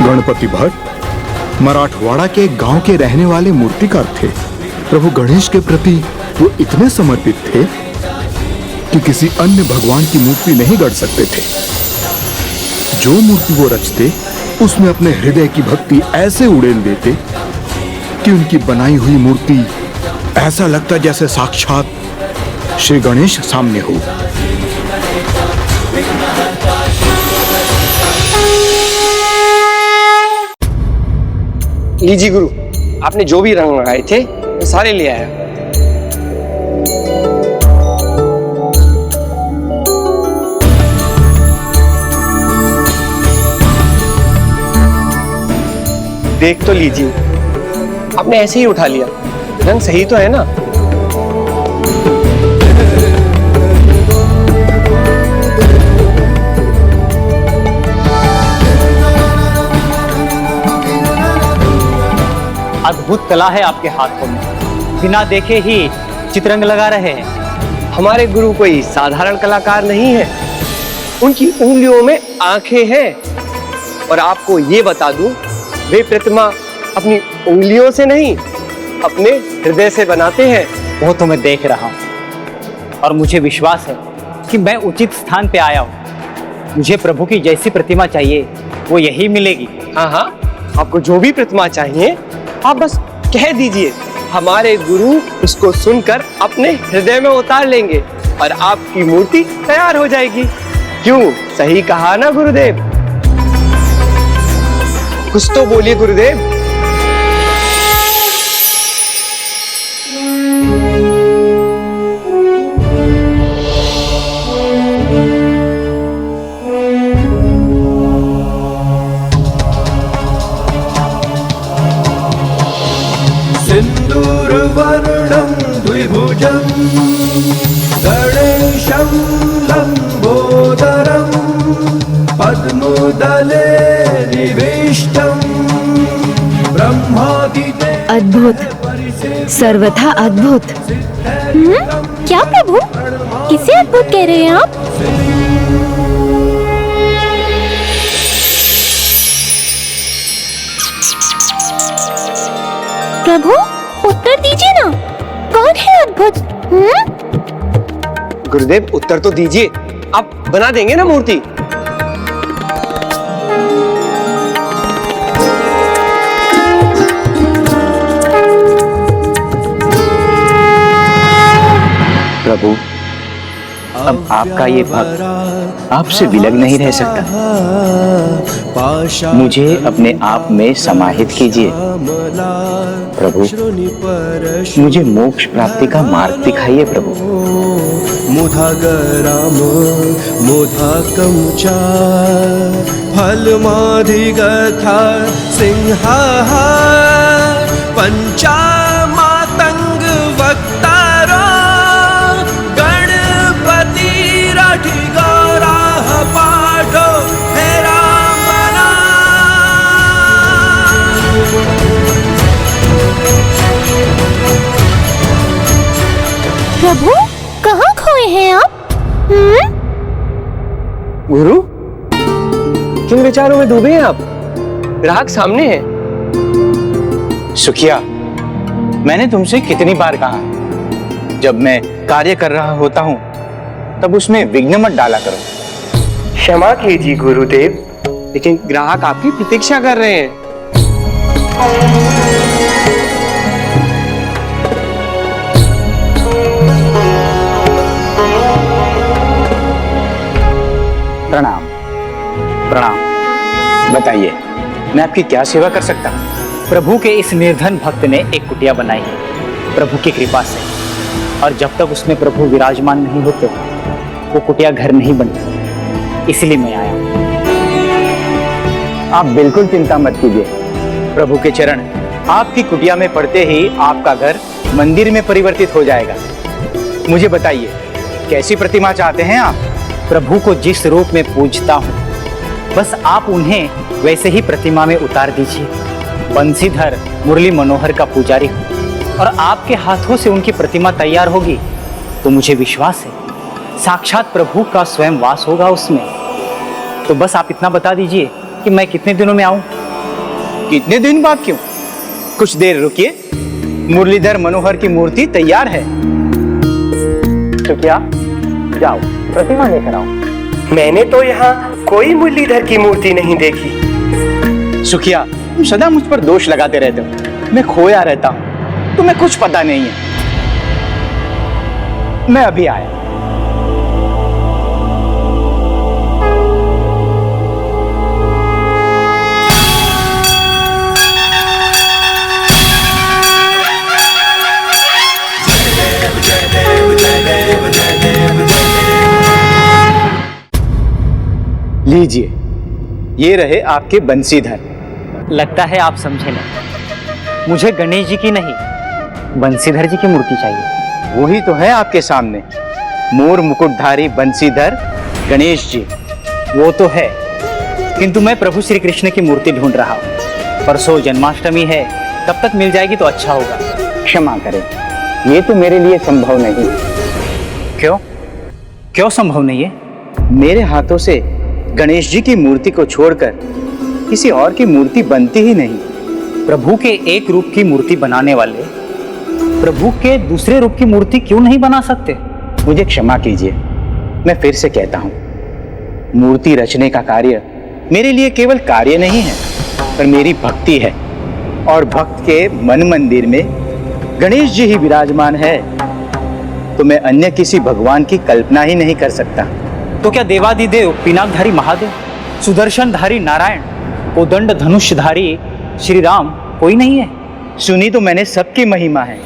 गणपति भट्ट मराठवाड़ा के गांव के रहने वाले मूर्तिकार थे। प्रभु गणेश के प्रति वो इतने समर्पित थे कि किसी अन्य भगवान की मूर्ति नहीं गढ़ सकते थे। जो मूर्ति वो रचते, उसमें अपने हृदय की भक्ति ऐसे उड़ेल देते कि उनकी बनाई हुई मूर्ति ऐसा लगता जैसे साक्षात श्री गणेश सामने हो। लीजिए गुरु, आपने जो भी रंग लगाए थे वो सारे ले आया। देख तो लीजिए, आपने ऐसे ही उठा लिया। रंग सही तो है ना? अद्भुत कला है आपके हाथों में, बिना देखे ही चित्ररंग लगा रहे हैं। हमारे गुरु कोई साधारण कलाकार नहीं है, उनकी उंगलियों में आंखें हैं। और आपको ये बता दूं, वे प्रतिमा अपनी उंगलियों से नहीं, अपने हृदय से बनाते हैं। वो तो मैं देख रहा हूँ और मुझे विश्वास है कि मैं उचित स्थान पे आया हूँ। मुझे प्रभु की जैसी प्रतिमा चाहिए वो यही मिलेगी। हाँ हाँ, आपको जो भी प्रतिमा चाहिए आप बस कह दीजिए, हमारे गुरु उसको सुनकर अपने हृदय में उतार लेंगे और आपकी मूर्ति तैयार हो जाएगी। क्यों, सही कहा ना गुरुदेव? कुछ तो बोलिए गुरुदेव। सिंदूर सुवर्णं द्विभुजं गणेशं लम्बोदरं पद्मोदले निविष्टं ब्रह्मादिदेव। अद्भुत, सर्वथा अद्भुत। क्या प्रभु, किसे अद्भुत कह रहे हैं आप? प्रभु उत्तर दीजिए ना, कौन है अद्भुत? गुरुदेव उत्तर तो दीजिए, आप बना देंगे ना मूर्ति? प्रभु, अब आपका ये भक्त आपसे विलग नहीं रह सकता। मुझे अपने आप में समाहित कीजिए। प्रभु, मुझे मोक्ष प्राप्ति का मार्ग दिखाइए प्रभु। मुधागराम मुधाकं च फलमाधिगथा सिंहाः पंचामातंग वक्तारो गणपतिरधिगौराः पाठो हे राम प्रभु कहाँ खोए हैं आप? गुरु, किन विचारों में डूबे हैं आप? ग्राहक सामने है। सुखिया, मैंने तुमसे कितनी बार कहा, जब मैं कार्य कर रहा होता हूँ तब उसमें विघ्न मत डाला करो। क्षमा कीजिए गुरुदेव, लेकिन ग्राहक आपकी प्रतीक्षा कर रहे हैं। प्रणाम प्रणाम। बताइए, मैं आपकी क्या सेवा कर सकता हूँ? प्रभु के इस निर्धन भक्त ने एक कुटिया बनाई है प्रभु की कृपा से, और जब तक उसमें प्रभु विराजमान नहीं होते वो कुटिया घर नहीं बनती, इसलिए मैं आया। आप बिल्कुल चिंता मत कीजिए, प्रभु के चरण आपकी कुटिया में पड़ते ही आपका घर मंदिर में परिवर्तित हो जाएगा। मुझे बताइए, कैसी प्रतिमा चाहते हैं आप? प्रभु को जिस रूप में पूजता हूँ, बस आप उन्हें वैसे ही प्रतिमा में उतार दीजिए। बंसीधर मुरली मनोहर का पुजारी हूँ, और आपके हाथों से उनकी प्रतिमा तैयार होगी तो मुझे विश्वास है साक्षात प्रभु का स्वयं वास होगा उसमें। तो बस आप इतना बता दीजिए कि मैं कितने दिनों में आऊं? कितने दिन बाद क्यों, कुछ देर रुकिए, मुरलीधर मनोहर की मूर्ति तैयार है। तो क्या, जाओ प्रतिमा लेकर आओ। मैंने तो यहाँ कोई मुरलीधर की मूर्ति नहीं देखी। सुखिया, तुम सदा मुझ पर दोष लगाते रहते हो। मैं खोया रहता हूँ, तुम्हें कुछ पता नहीं है। मैं अभी आया। लीजिए, ये रहे आपके बंसीधर। लगता है आप समझे नहीं, मुझे गणेश जी की नहीं बंसीधर जी की मूर्ति चाहिए। वही तो है आपके सामने, मोर मुकुटधारी बंसीधर गणेश जी। वो तो है, किंतु मैं प्रभु श्री कृष्ण की मूर्ति ढूंढ रहा हूँ। परसों जन्माष्टमी है, तब तक मिल जाएगी तो अच्छा होगा। क्षमा करें, ये तो मेरे लिए संभव नहीं। क्यों? क्यों संभव नहीं है? मेरे हाथों से गणेश जी की मूर्ति को छोड़कर किसी और की मूर्ति बनती ही नहीं। प्रभु के एक रूप की मूर्ति बनाने वाले प्रभु के दूसरे रूप की मूर्ति क्यों नहीं बना सकते? मुझे क्षमा कीजिए, मैं फिर से कहता हूँ, मूर्ति रचने का कार्य मेरे लिए केवल कार्य नहीं है, पर मेरी भक्ति है। और भक्त के मन मंदिर में गणेश जी ही विराजमान है, तो मैं अन्य किसी भगवान की कल्पना ही नहीं कर सकता। तो क्या देवादिदेव पिनाकधारी महादेव, सुदर्शनधारी नारायण, कोदंड धनुषधारी श्री राम कोई नहीं है? सुनी तो मैंने सबकी महिमा है,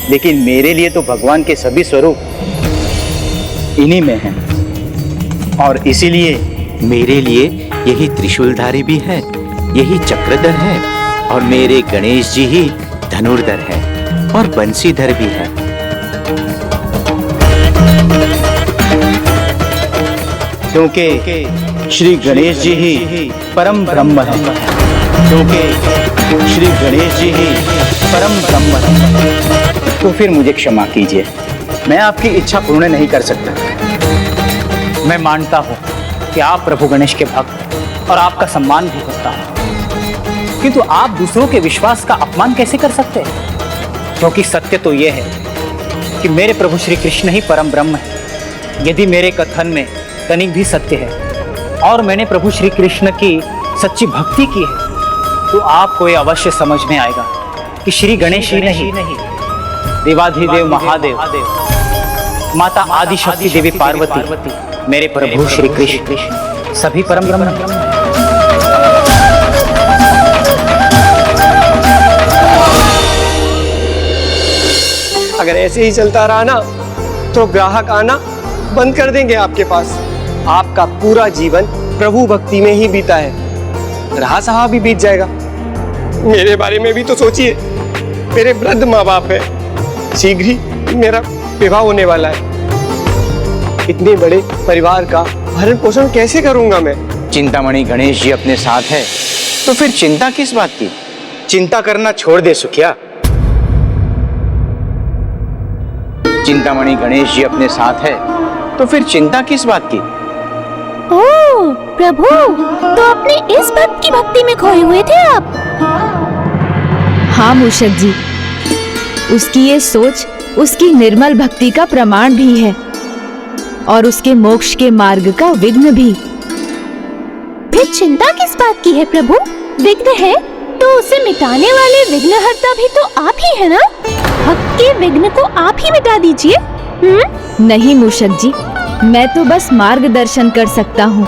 लेकिन मेरे लिए तो भगवान के सभी स्वरूप इन्हीं में हैं। और इसीलिए मेरे लिए यही त्रिशूलधारी भी है, यही चक्रधर है, और मेरे गणेश जी ही धनुर्धर है। और बंसीधर भी है। क्योंकि श्री गणेश जी ही परम ब्रह्म है। क्योंकि श्री गणेश जी ही परम ब्रह्म है। तो फिर मुझे क्षमा कीजिए, मैं आपकी इच्छा पूर्ण नहीं कर सकता। मैं मानता हूँ कि आप प्रभु गणेश के भक्त और आपका सम्मान भी करता हूँ, किंतु आप दूसरों के विश्वास का अपमान कैसे कर सकते हैं? क्योंकि सत्य तो यह है कि मेरे प्रभु श्री कृष्ण ही परम ब्रह्म है। यदि मेरे कथन में तनिक भी सत्य है और मैंने प्रभु श्री कृष्ण की सच्ची भक्ति की है, तो आपको ये अवश्य समझ में आएगा कि श्री गणेश ही नहीं, देवाधिदेव महादेव, माता आदिशक्ति देवी पार्वती, मेरे प्रभु श्री कृष्ण सभी परम ब्रह्म हैं। अगर ऐसे ही चलता रहा ना तो ग्राहक आना बंद कर देंगे आपके पास। आपका पूरा जीवन प्रभु भक्ति में ही बीता है, रहा सहा भी बीत जाएगा। मेरे बारे में भी तो सोचिए, मेरे वृद्ध माँ बाप है, शीघ्र ही मेरा विवाह होने वाला है। इतने बड़े परिवार का भरण पोषण कैसे करूंगा मैं? चिंतामणि गणेश जी अपने साथ है तो फिर चिंता किस बात की? चिंता करना छोड़ दे सुखिया। चिंतामणि गणेश जी अपने साथ है तो फिर चिंता किस बात की? ओह प्रभु, तो अपने इस भक्त की भक्ति में खोए हुए थे आप? हाँ मूषक जी, उसकी ये सोच उसकी निर्मल भक्ति का प्रमाण भी है और उसके मोक्ष के मार्ग का विघ्न भी। फिर चिंता किस बात की है प्रभु? विघ्न है तो उसे मिटाने वाले विघ्नहर्ता भी तो आप ही है ना? भक्त के विघ्न को आप ही मिटा दीजिए। नहीं मूषक जी, मैं तो बस मार्गदर्शन कर सकता हूँ।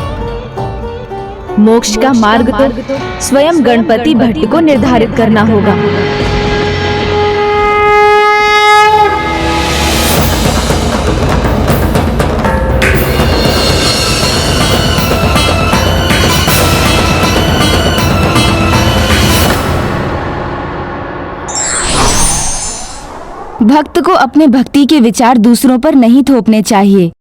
मोक्ष का मार्ग तो स्वयं गणपति भट्ट को निर्धारित करना होगा। भक्त को अपने भक्ति के विचार दूसरों पर नहीं थोपने चाहिए।